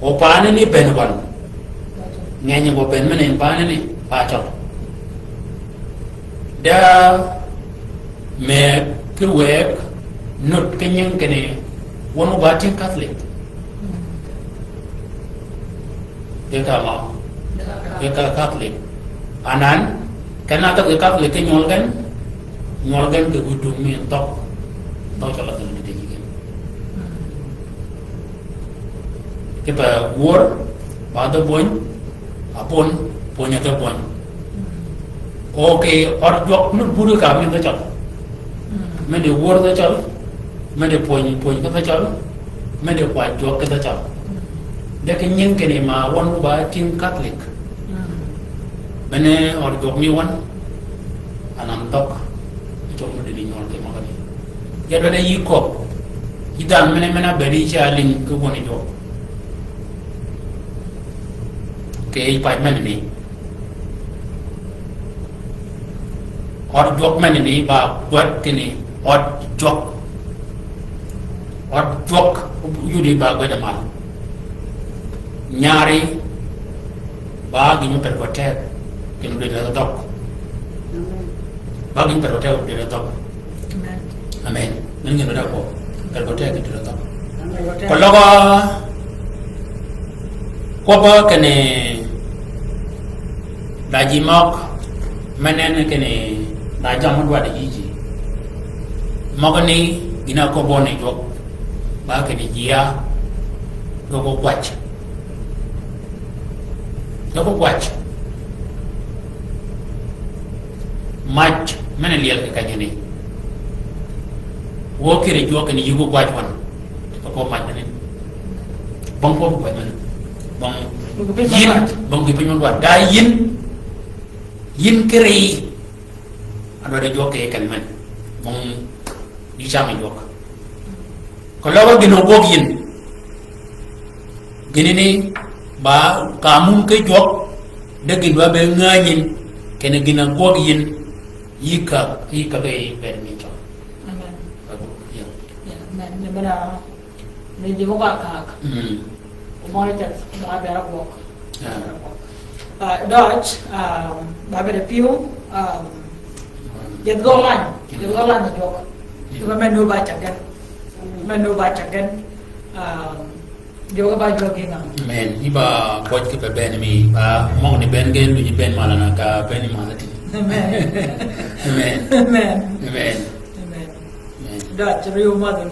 o pane ni ben wan ngai go ben mene pane ni pa chok da me ke wek not kenyang kene wono batin catholic ke ka catholic anan kana ta ke catholic ke nyolgan ke gudung mi tok to chala ke de ji ke pa wor ba do bon apon ponya ta bon okay or jok nu buru ka mi ta chal me de wor ta chal me de poñ ka ta chal me de kwa jok ka ta chal de ke nyen ke ni ma won ba tin catholic bene or jok mi wan anam tok jok mu de nyol ke ma ka ni ya do de yi ko idan mena beri cha ling ko woni jok ke pa men ni od jok men ni ba wat ke ni od jok yu di ba ga da mal ñaari ba gi ñu per ko ter ke ñu de la dok ba gi per ko ter de la dok amen nan ngeen da ko per ko ter de la dok ko logo ko ba ke ne daji mok menen ke ne da jam do da yiji moko ni gina ko bone jok ba ke ni jia do ko kwach mach menen liel ke kanyene wo kire jok ni yugo kwach wan ko mach ni bong ko ko man bong yin bong gi pinyon wa da yin kire ando da jok ke kan man bong di sama jok ko lawa gino gog yin gini ni ba kamun ke jok de gin ba be ngayin kene gina gog yin yika be ben mi to amen ya men ne bana ne di ko ka mo ta ba be ra gog Dutch ba be de piu Dia golan na jok. Juga menu baca kan. Juga baju gina. Men iba boj ke ben mi ba mo ni ben gen ni ben malana ka ben malati. Amen. Amen. Amen. Amen. Dutch real mother.